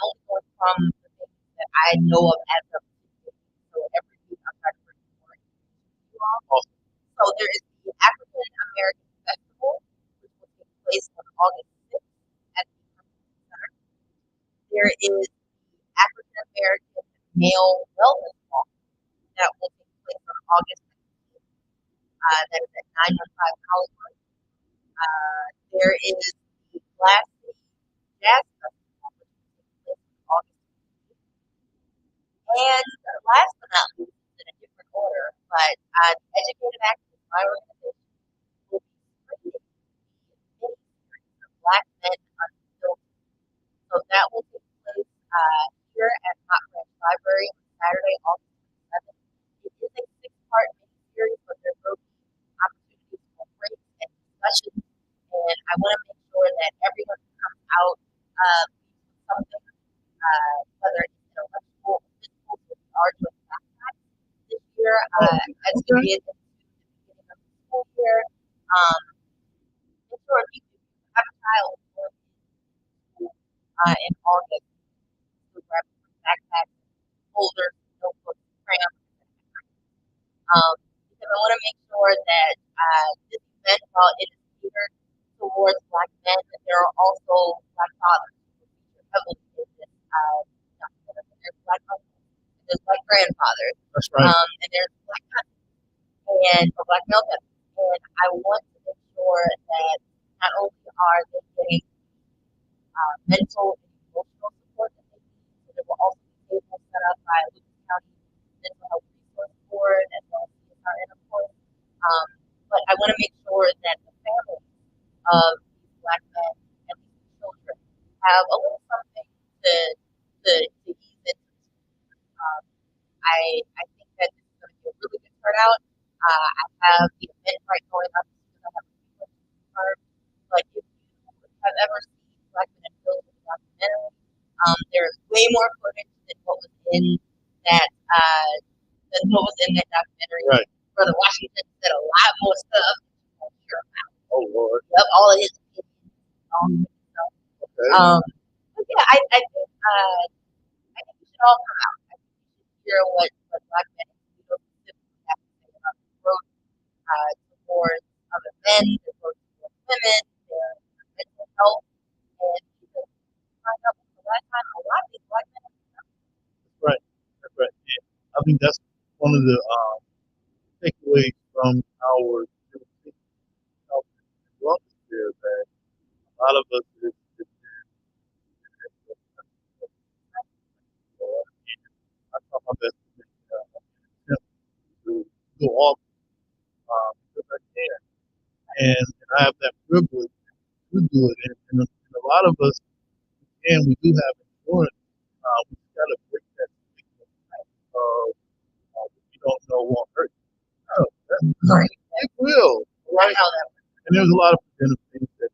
only going from the things that I know of as of today. So every week I'm trying to bring more information to you all. Awesome. So there is the African American Festival, which will take place on August 6th at the Convention Center. There is the African American Male Wellness Walk that will take place on August 19th. That is at 915 Hollywood. There is the Glass City Jazz Festival, which will take place on August 15th. And last but not least, in a different order, but Educated Activists, my organization, will be screening the mini-series of Black Men Unfiltered. So that will take place here at Hot Ranch Library on Saturday, August 27th. It is a 6-part mini-series, but there will be opportunities for breaks and discussions. And I want to make sure that everyone who comes out something, whether it's intellectual or physical, so we are doing backpacks this year, as we did at the beginning of make sure if you have a child going to school in August, to grab backpacks, folders, notebooks, crayons, because I want to make sure that this event, while it is geared towards Black men, that there are also Black fathers who feature heavily in this documentary. There's Black uncles, and there's Black grandfathers, That's right. and there's Black cousins, and Black male cousins. And I want to make sure that not only are they getting mental and emotional support that they need, so there will also be tables set up by Lucas County Mental Health Resource Board as well as CSRN, of course. But I want to make sure that the families of these Black men and these children have a little something to ease into. I think that this is going to be a really good turnout. I have the event going up because I have a few questions confirmed. But if you have ever seen Black Men and Pills, the documentary, there's way more footage than what was in that documentary. Right. Brother Washington said a lot more stuff. Sure. Oh Lord. Yep, all of his opinions, all of his stuff. Okay. But yeah, I think we should all come out. I think we should hear what Black men and people specifically have to say about the approach towards other men, the approach towards women, their mental health, and even find out the last time a lot of these Black men have been out. Right. That's right. Yeah. I think that's one of the takeaways from our wellness there, that a lot of us I try my best to make attempt to go off because I can, and I have that privilege to do it. And a lot of us, and we do have insurance. We just got to break that stigma of you don't know won't hurt. No, Right. it will, right? How that works. And there's a lot of preventive things that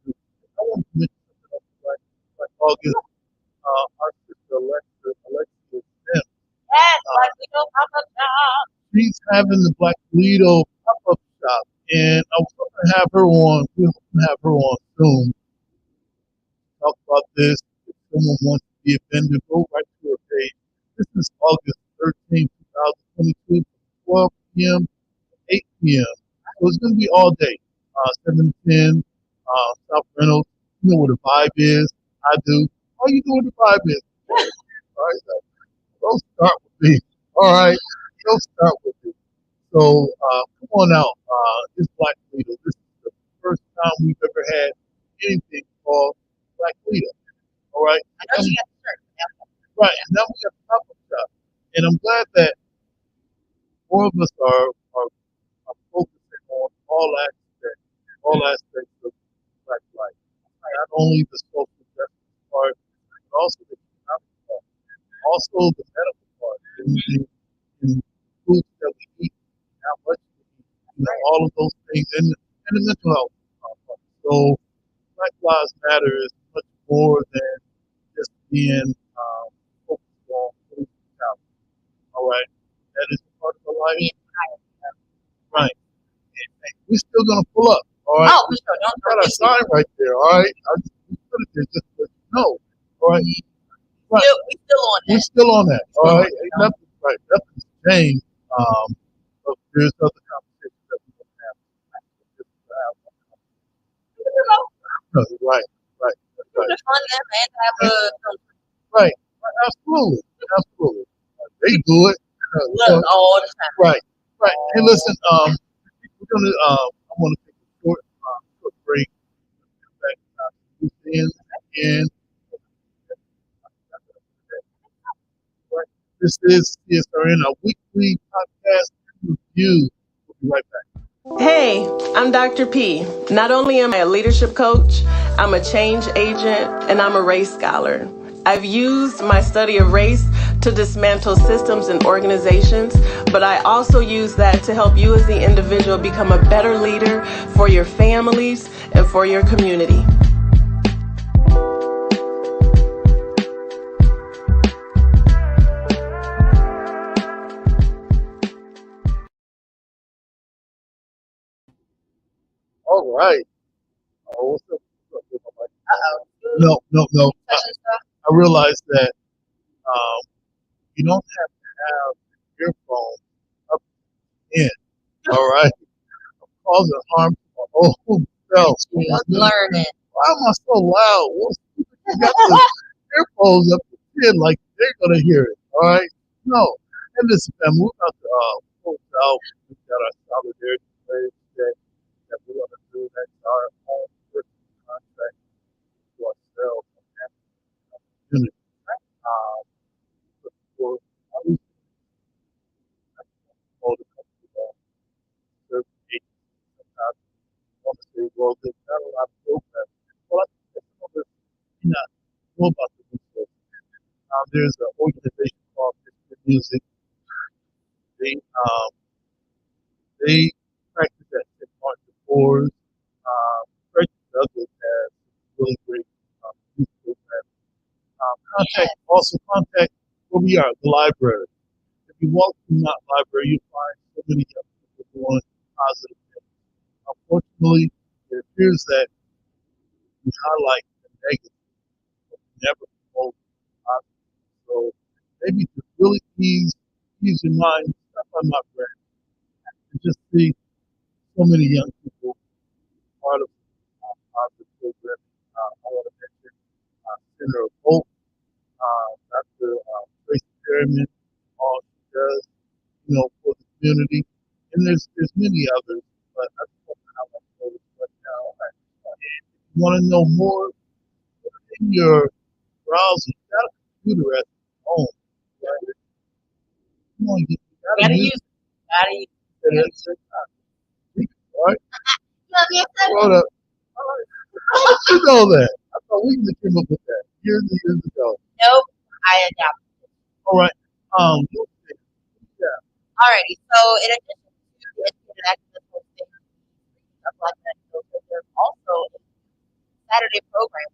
do. I want to mention something else, like August, our sister Alexia Sims. Yes, Black Widow pop-up shop. She's having the Black Lido pop-up shop, and I was going to have her on. We're going to have her on soon. Talk about this. If someone wants to be a vendor, go right to her page. This is August 13, 2022, from 12 p.m. to 8 p.m. So it's going to be all day. 7 to 10, South Reynolds. You know what the vibe is. I do. All you know what the vibe is. All right, so don't start with me. All right, don't start with me. So come on out. It's Black Lido. This is the first time we've ever had anything called Black Lido. All right. I know you got the shirt. Yeah. Right. Now we got the pop-up shop, and I'm glad that more of us are focusing on all aspects of Black life. Not only the social justice part, but also the economic part, also the medical part, in foods that we eat, how much we eat, all of those things, and the mental health part. So Black Lives Matter is much more than just being focused on police brutality. All right, that is part of the life. Right. And we're still gonna pull up. All right. Oh, for sure. Don't Got our sign right there. All right. I just put it there just to let you know. All right. Right. We still on that. We're still on that. All right. Nothing. Right. Nothing's changed. But there's other conversations that we don't have. No, right. Right. Right. Right. Absolutely. Absolutely. They do it. All the time. Right. Right. Hey, listen. We're gonna. I want to take a short break. Come back and this is CSRN, our weekly podcast review. We'll be right back. Hey, I'm Dr. P. Not only am I a leadership coach, I'm a change agent, and I'm a race scholar. I've used my study of race to dismantle systems and organizations, but I also use that to help you as the individual become a better leader for your families and for your community. All right. Oh, what's up? What's up? Uh-oh. No. Touching stuff. I realized that you don't have to have your earphone up in. All right. Causing harm to my whole self. Learning. Why am I so loud? You got the earphones up to 10 like they're going to hear it. All right. No. And listen, family, we're about to close out. We've got our solidarity pledge that we're going to do. That's our own personal contract to ourselves and our community. For at least all the country certain agencies sometimes want to say, well, there's not a lot of programs. Well, I think that's some of us may not know about the resources. There's an organization called Mr. Music. They practice at St. Martin de Porres. Frederick Douglass has really great youth programs. Contact where we are, the library. If you walk through that library, you find so many young people doing positive things. Unfortunately, it appears that we highlight the negative, but we never promote the positive. So maybe to really ease your mind, step on my friend, and just see so many young people part of positive programming. I want to mention Center of Hope, Dr. Tracy Perryman, all she does, for the community. And there's many others, but I just want to highlight those right now. If you want to know more, in your browser, you got a computer at home. Right? You gotta use it. Gotta use it. All right? Hold up. How did you know that? I thought we just came up with that years and years ago. Nope. I adopted it. All right. Alrighty. So in addition to the educated access hosting of Black Men, there's also a Saturday program.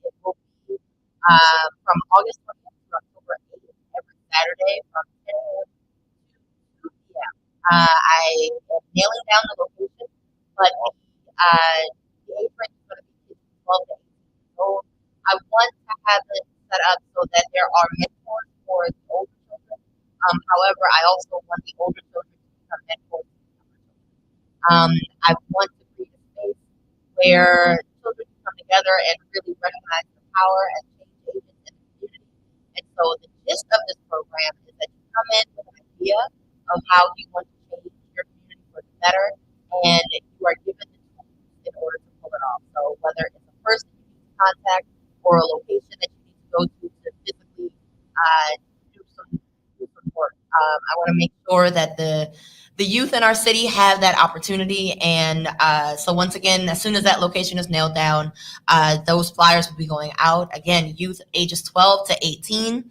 It will be from August 20th to October 8th, every Saturday from 10 a.m. to 2 p.m. I am nailing down the location, but the age range is going to be 12 to 18 years old. I want to have it set up so that there are mentors for the older children. However, I also want the older children to become mentors to the younger children. I want to create a space where children can come together and really recognize the power and change agents in the community. And so the gist of this program is that you come in with an idea of how you want to change your community for the better, and you are given the tools in order to pull it off. So whether it's a person you need to contact or a location that you need to go to physically do some work. I want to make sure that the youth in our city have that opportunity. And so once again, as soon as that location is nailed down, those flyers will be going out. Again, youth ages 12 to 18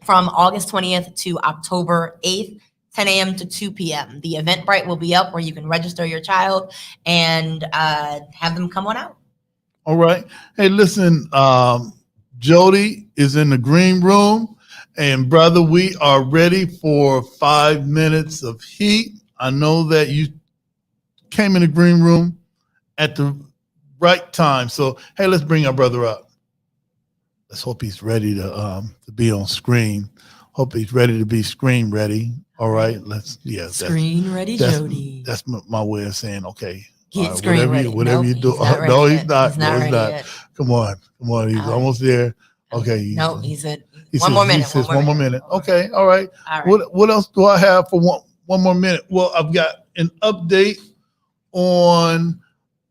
from August 20th to October 8th, 10 a.m. to 2 p.m. The Eventbrite will be up where you can register your child and have them come on out. All right. Hey, listen, Jody is in the green room. And brother, we are ready for 5 minutes of heat. I know that you came in the green room at the right time. So, hey, let's bring our brother up. Let's hope he's ready to be on screen. Hope he's ready to be screen ready. All right. Screen ready, Jody. That's my way of saying, okay. Get screen ready. Whatever you do. No, he's not. He's not ready yet. Come on. He's almost there. Okay. One more minute. Okay. All right. What else do I have for one more minute? Well, I've got an update on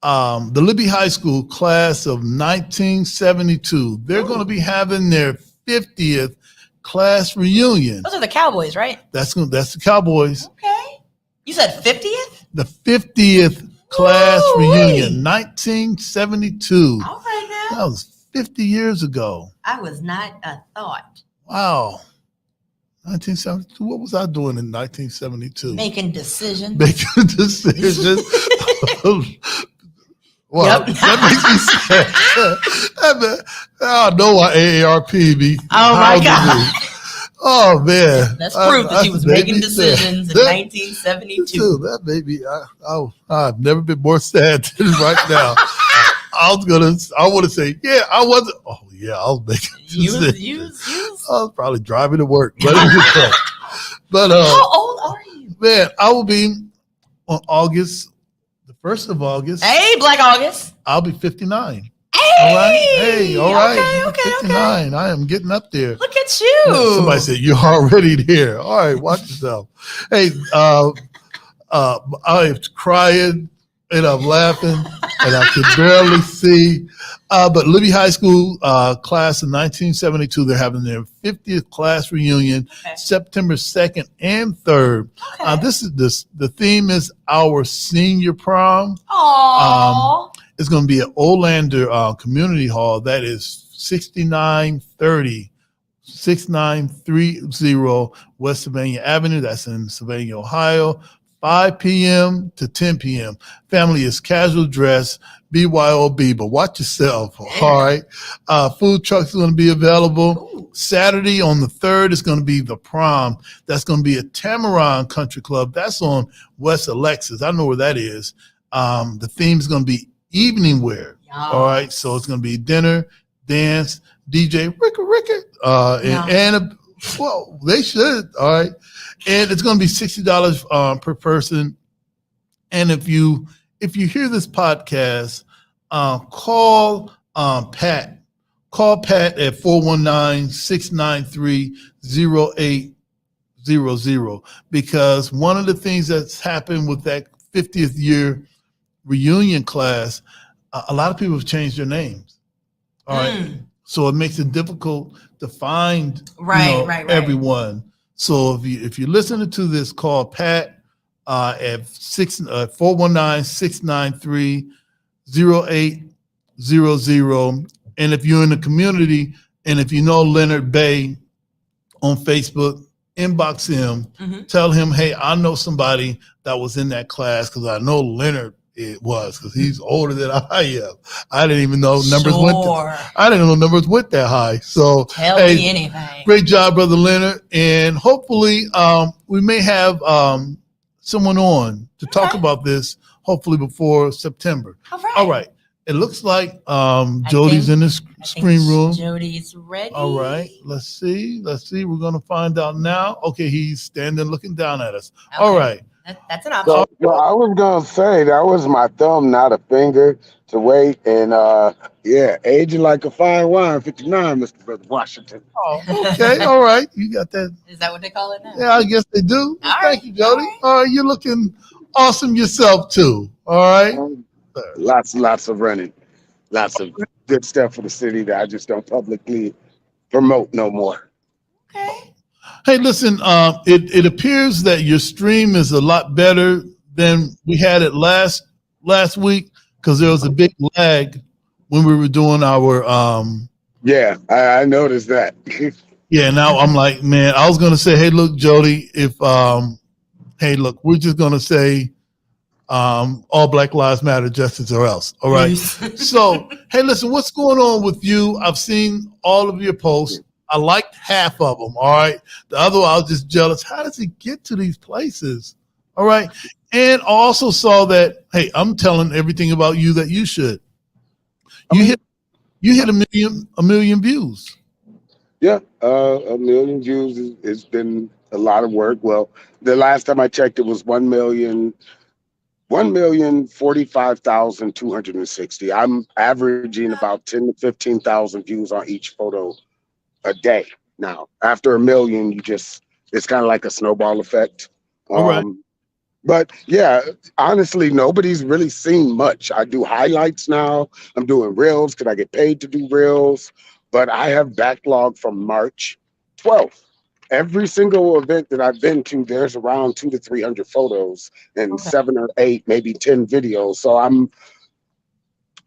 the Libby High School class of 1972. They're going to be having their 50th class reunion. Those are the Cowboys, right? That's the Cowboys. Okay. You said 50th? The 50th class reunion, 1972. All right now. That was 50 years ago. I was not a thought. Wow. 1972. What was I doing in 1972? Making decisions. Well, yep. That makes me sad. I know why AARP be. Oh my God. Oh man, That's proof that she was making decisions in That 1972. That baby, I've never been more sad than right now. I want to say, yeah, I wasn't. Oh yeah, I was making decisions. I was probably driving to work, but it's okay. But how old are you? man, I will be on August, the 1st of August. Hey, Black August. I'll be 59. Hey, all right. Hey, all right. Okay, 59. I am getting up there. Look at you. Somebody said you're already there. All right, watch yourself. Hey, I am crying and I'm laughing and I can barely see. But Libby High School class in 1972, they're having their 50th class reunion, September 2nd and 3rd. The theme is our senior prom. Aww. It's going to be at Olander Community Hall. That is 6930 West Sylvania Avenue. That's in Sylvania, Ohio. 5 p.m. to 10 p.m. Family is casual dress, BYOB, but watch yourself, all right? Food trucks are going to be available. Ooh. Saturday on the 3rd is going to be the prom. That's going to be at Tamaron Country Club. That's on West Alexis. I know where that is. The theme is going to be evening wear, all right? So it's going to be dinner, dance, DJ, and well, they should, all right? And it's going to be $60 per person. And if you hear this podcast, call Pat. Call Pat at 419-693-0800, because one of the things that's happened with that 50th year reunion class, a lot of people have changed their names. All right. So it makes it difficult to find everyone. So if you're listening to this, call Pat at 419-693-0800. And if you're in the community, and if you know Leonard Bay on Facebook, inbox him, tell him, hey, I know somebody that was in that class, because I know Leonard because he's older than I am. I didn't even know numbers went that high. So tell me anything. Great job, Brother Leonard. And hopefully we may have someone on to talk about this, hopefully before September. All right. It looks like Jody's in the screen room. Jody's ready. All right. Let's see. We're going to find out now. Okay, he's standing looking down at us. Okay. All right. That's an option. So I was going to say that was my thumb, not a finger, to wait. And aging like a fine wine, 59, Mr. Brother Washington. Oh, okay. All right. You got that. Is that what they call it now? Yeah, I guess they do. Thank you, Jody. All right. You're looking awesome yourself, too. All right. Lots of running. Lots of good stuff for the city that I just don't publicly promote no more. Okay. Hey, listen, it appears that your stream is a lot better than we had it last week, because there was a big lag when we were doing our Yeah, I noticed that. Yeah, now I'm like, man, I was gonna say, hey, look, Jody, if hey, look, we're just gonna say all Black Lives Matter, justice or else. All right. So, hey, listen, what's going on with you? I've seen all of your posts. I liked half of them. All right. The other one, I was just jealous. How does he get to these places? All right. And I also saw that, hey, I'm telling everything about you that you should. You hit a million views. Yeah, a million views. It's been a lot of work. Well, the last time I checked, it was 1,045,260. I'm averaging about 10 to 15,000 views on each photo a day now. After a million, it's kind of like a snowball effect. All right. But yeah, honestly, nobody's really seen much. I do highlights now. I'm doing reels because I get paid to do reels. But I have backlog from March 12th. Every single event that I've been to, there's around 200 to 300 photos and 7 or 8, maybe 10 videos. So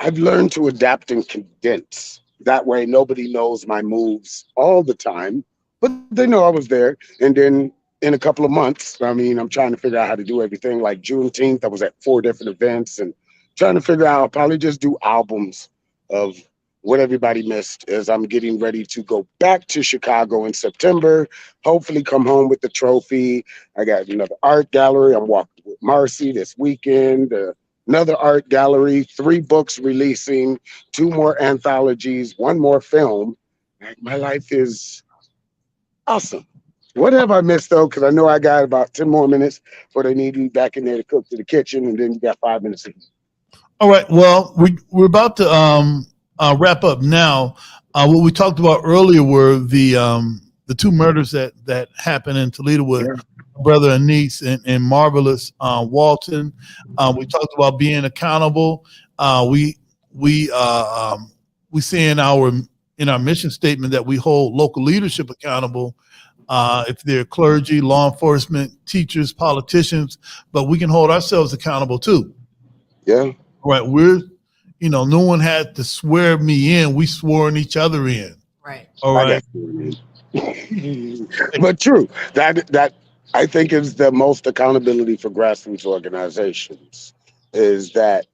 I've learned to adapt and condense. That way, nobody knows my moves all the time, but they know I was there. And then in a couple of months, I'm trying to figure out how to do everything. Like Juneteenth, I was at 4 different events and trying to figure out, I'll probably just do albums of what everybody missed is I'm getting ready to go back to Chicago in September, hopefully come home with the trophy. I got another art gallery. I'm walking with Marcy this weekend. Another art gallery, 3 books releasing, 2 more anthologies, 1 more film. Like, my life is awesome. What have I missed though? Because I know I got about 10 more minutes before they need you back in there to cook to the kitchen, and then you got 5 minutes. All right. Well, we're about to wrap up now. What we talked about earlier were the 2 murders that happened in Toledo with brother and niece and Marvelous Walton. We talked about being accountable. We see in our mission statement that we hold local leadership accountable. If they're clergy, law enforcement, teachers, politicians, but we can hold ourselves accountable too. Yeah. Right. No one had to swear me in. We swore each other in. Right. All right. But true. That I think is the most accountability for grassroots organizations, is that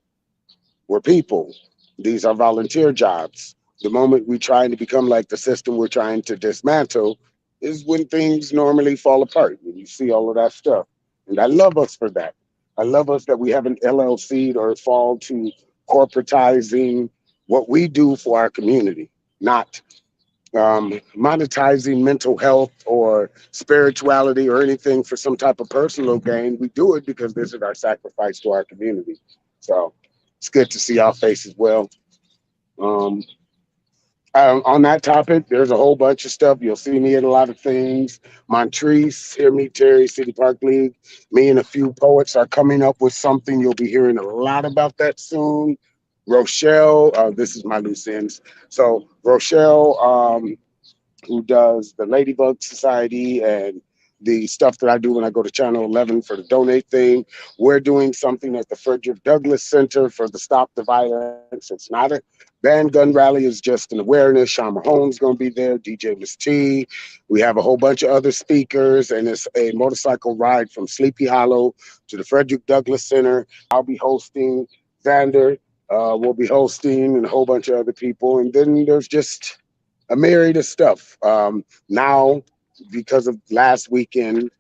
we're people. These are volunteer jobs. The moment we're trying to become like the system we're trying to dismantle is when things normally fall apart, when you see all of that stuff. And I love us for that. I love us that we haven't LLC'd or fall to corporatizing what we do for our community, not monetizing mental health or spirituality or anything for some type of personal gain. We do it because this is our sacrifice to our community. So it's good to see y'all face as well. On that topic, there's a whole bunch of stuff. You'll see me in a lot of things. Montrese, Hear Me Terry, City Park League. Me and a few poets are coming up with something. You'll be hearing a lot about that soon. Rochelle, this is my loose ends. So Rochelle, who does the Ladybug Society and the stuff that I do when I go to Channel 11 for the donate thing. We're doing something at the Frederick Douglass Center for the Stop the Violence. It's not a banned gun rally, it's just an awareness. Sean Mahone's going to be there, DJ Miss T. We have a whole bunch of other speakers, and it's a motorcycle ride from Sleepy Hollow to the Frederick Douglass Center. I'll be hosting. Xander will be hosting, and a whole bunch of other people. And then there's just a myriad of stuff. Now, because of last weekend,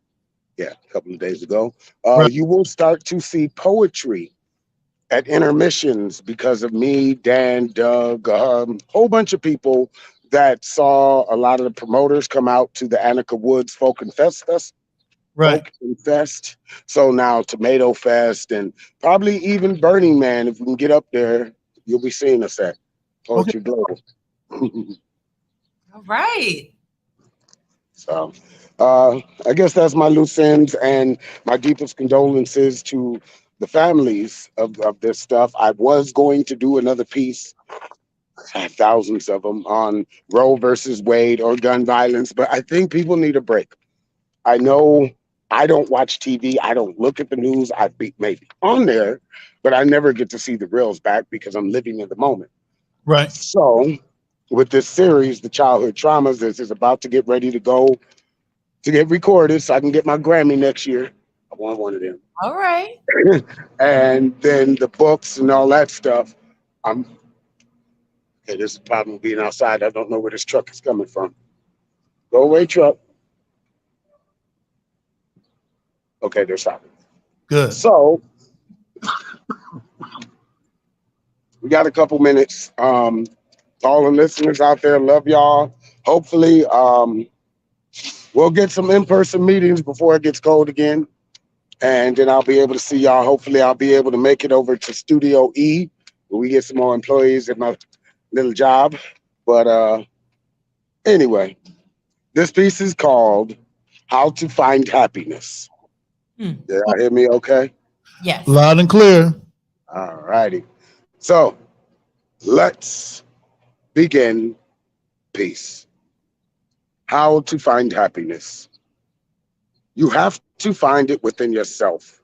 a couple of days ago, you will start to see poetry at intermissions because of me, Dan, Doug, whole bunch of people that saw a lot of the promoters come out to the Annika Woods Folk and Fest. Folk and Fest. So now Tomato Fest and probably even Burning Man. If we can get up there, you'll be seeing us at Poetry Global. All right. So I guess that's my loose ends and my deepest condolences to the families of this stuff. I was going to do another piece, I have thousands of them, on Roe versus Wade or gun violence, but I think people need a break. I know I don't watch TV. I don't look at the news. I be maybe on there, but I never get to see the reels back because I'm living in the moment. Right. So with this series, The Childhood Traumas, this is about to get ready to go to get recorded so I can get my Grammy next year. I want one of them. All right. And then the books and all that stuff. Okay, this is the problem with being outside. I don't know where this truck is coming from. Go away, truck. Okay, they're stopping. Good. So we got a couple minutes. All the listeners out there, love y'all. Hopefully, we'll get some in-person meetings before it gets cold again. And then I'll be able to see y'all. Hopefully, I'll be able to make it over to Studio E, where we get some more employees at my little job. But anyway, this piece is called How to Find Happiness. Did y'all hear me okay? Yes. Loud and clear. All righty. So let's begin. Peace. How to find happiness. You have to find it within yourself.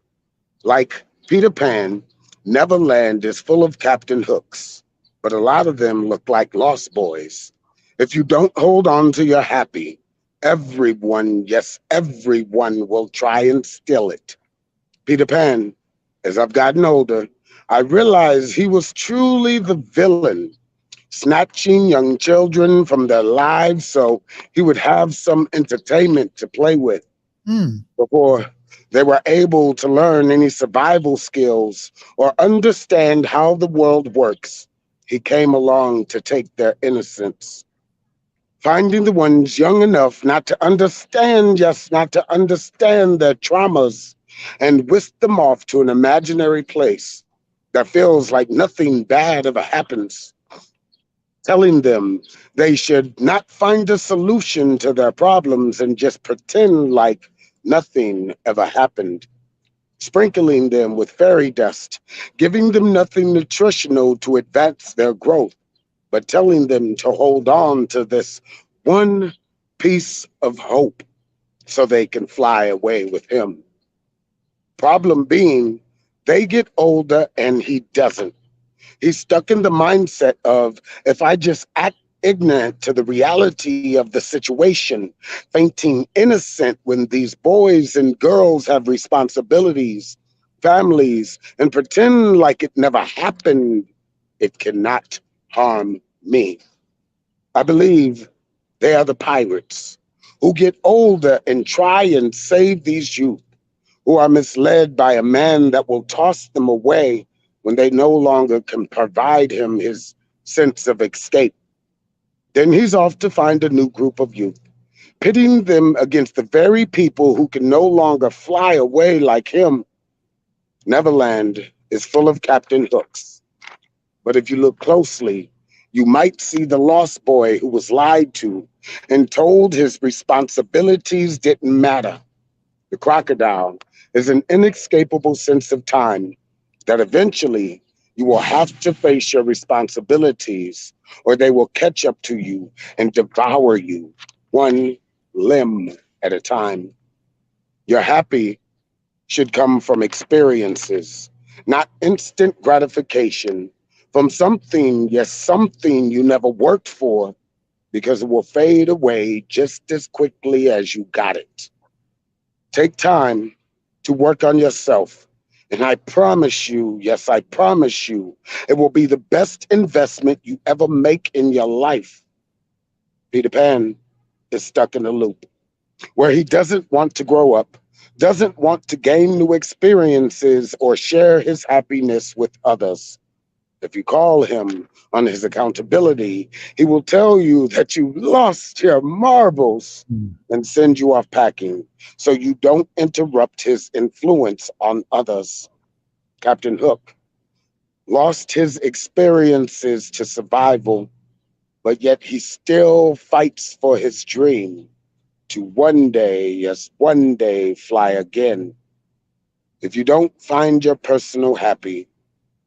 Like Peter Pan, Neverland is full of Captain Hooks, but a lot of them look like lost boys. If you don't hold on to your happy, everyone, yes, everyone will try and steal it. Peter Pan, as I've gotten older, I realized he was truly the villain snatching young children from their lives so he would have some entertainment to play with Mm. before they were able to learn any survival skills or understand how the world works. He came along to take their innocence, finding the ones young enough not to understand, yes, not to understand their traumas, and whisk them off to an imaginary place that feels like nothing bad ever happens, telling them they should not find a solution to their problems and just pretend like nothing ever happened, sprinkling them with fairy dust, giving them nothing nutritional to advance their growth, but telling them to hold on to this one piece of hope so they can fly away with him. Problem being, they get older and he doesn't. He's stuck in the mindset of, if I just act ignorant to the reality of the situation, fainting innocent when these boys and girls have responsibilities, families, and pretend like it never happened, it cannot harm me. I believe they are the pirates who get older and try and save these youth who are misled by a man that will toss them away when they no longer can provide him his sense of escape. Then he's off to find a new group of youth, pitting them against the very people who can no longer fly away like him. Neverland is full of Captain Hooks, but if you look closely, you might see the lost boy who was lied to and told his responsibilities didn't matter. The crocodile is an inescapable sense of time that eventually you will have to face your responsibilities or they will catch up to you and devour you one limb at a time. Your happy should come from experiences, not instant gratification, from something, yes, something you never worked for, because it will fade away just as quickly as you got it. Take time to work on yourself. And I promise you, yes, I promise you, it will be the best investment you ever make in your life. Peter Pan is stuck in a loop where he doesn't want to grow up, doesn't want to gain new experiences or share his happiness with others. If you call him on his accountability, he will tell you that you lost your marbles and send you off packing so you don't interrupt his influence on others. Captain Hook lost his experiences to survival, but yet he still fights for his dream to one day, yes, one day fly again. If you don't find your personal happy,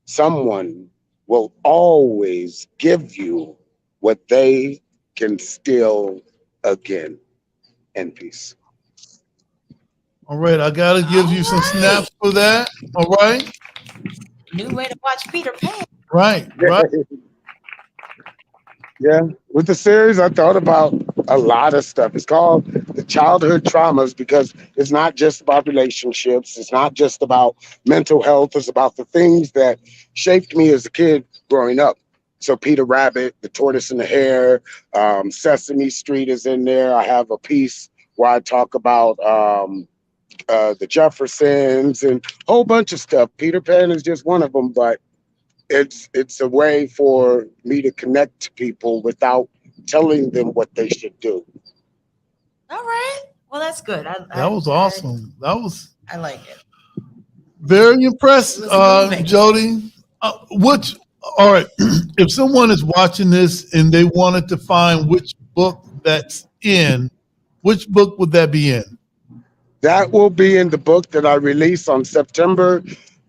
someone will always give you what they can steal again. And peace. All right, I gotta give you some snaps for that. All right, New way to watch Peter Pan. right. Yeah, with the series, I thought about a lot of stuff. It's called The Childhood Traumas because it's not just about relationships. It's not just about mental health. It's about the things that shaped me as a kid growing up. So Peter Rabbit, The Tortoise and the Hare, Sesame Street is in there. I have a piece where I talk about the Jeffersons and a whole bunch of stuff. Peter Pan is just one of them, but it's a way for me to connect to people without telling them what they should do. All right. Well, that's good. That was awesome. That was I like it. very impressed, It was moving. Jody. Which, all right, if someone is watching this and they wanted to find which book that's in, which book would that be in? That will be in the book that I release on September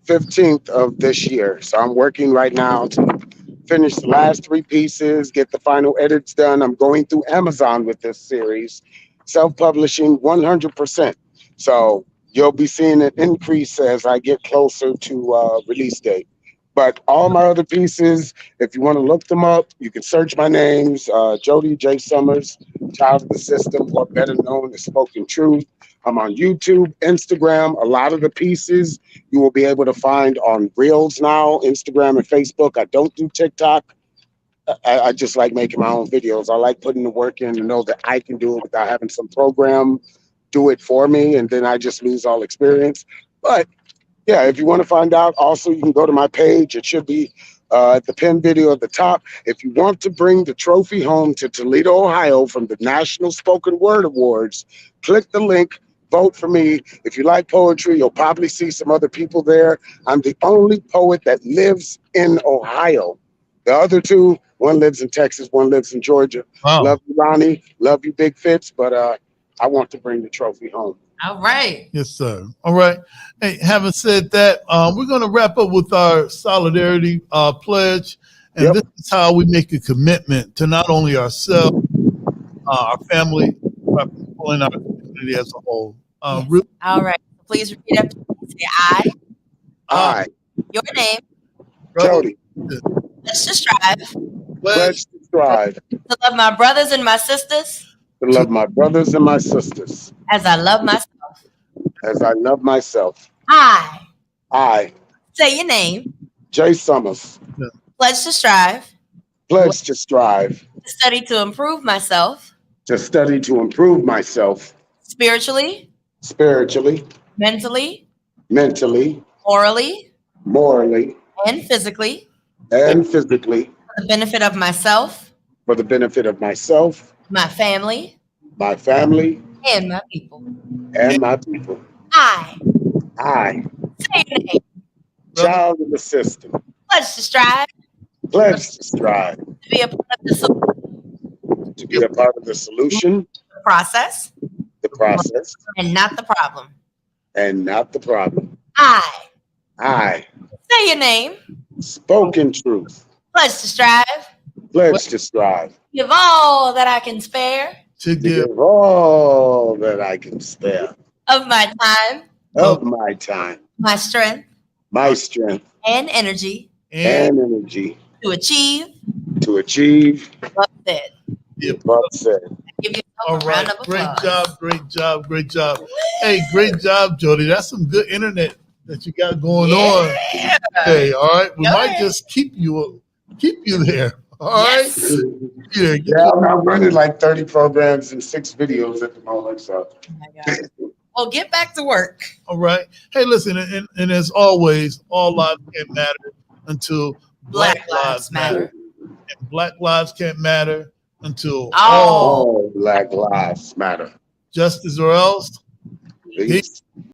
15th of this year. So I'm working right now to finish the last three pieces, get the final edits done. I'm going through Amazon with this series, self-publishing 100%. So you'll be seeing an increase as I get closer to release date. But all my other pieces, if you want to look them up, you can search my names, Jody J. Summers, Child of the System, or better known as Spoken Truth. I'm on YouTube, Instagram. A lot of the pieces you will be able to find on Reels now, Instagram and Facebook. I don't do TikTok. I just like making my own videos. I like putting the work in to know that I can do it without having some program do it for me, and then I just lose all experience. But yeah, if you want to find out, also you can go to my page. It should be at the pinned video at the top. If you want to bring the trophy home to Toledo, Ohio from the National Spoken Word Awards, click the link. Vote for me. If you like poetry, you'll probably see some other people there. I'm the only poet that lives in Ohio. The other two, one lives in Texas, one lives in Georgia. Wow. Love you, Ronnie. Love you, Big Fitz. But I want to bring the trophy home. All right. Yes, sir. All right. Hey, having said that, we're going to wrap up with our solidarity pledge. And this is how we make a commitment to not only ourselves, our family, our people in our community as a whole. Yes. All right. Please repeat after me. Say I, your name. Jody, Let's just strive pledge to strive to love my brothers and my sisters to love my brothers and my sisters as I love myself. as I love myself. I say your name. Jay Summers, Pledge to strive pledge to strive to study to improve myself to study to improve myself spiritually, spiritually, mentally, mentally, morally, morally, and physically and physically for the benefit of myself, for the benefit of myself, my family, my family, and my people. and my people. I I, say your name. child of the system, Pledge to strive pledge to strive to be a part of the to be a part of the solution, process the process, and not the problem. and not the problem. I I, say your name. spoken truth, Pledge to strive. pledge to strive Give all that I can spare to to give give all that I can spare of my time, of my time, my strength, my strength, and energy and and energy to achieve to achieve what's said. the the above said. Give yourself All a round right. of Great applause. job. Great job. Great job. Hey, great job, Jody. That's some good internet that you got going on. Hey, all right. We Go might ahead. just keep you there. All right. Yes. Yeah. Get Yeah, I'm running like 30 programs and 6 videos at the moment. So Oh my God. Well, get back to work. all right. Hey, listen, and as always, all lives can't matter until Black lives matter. And Black lives can't matter until All all Black lives matter. justice or else. Peace.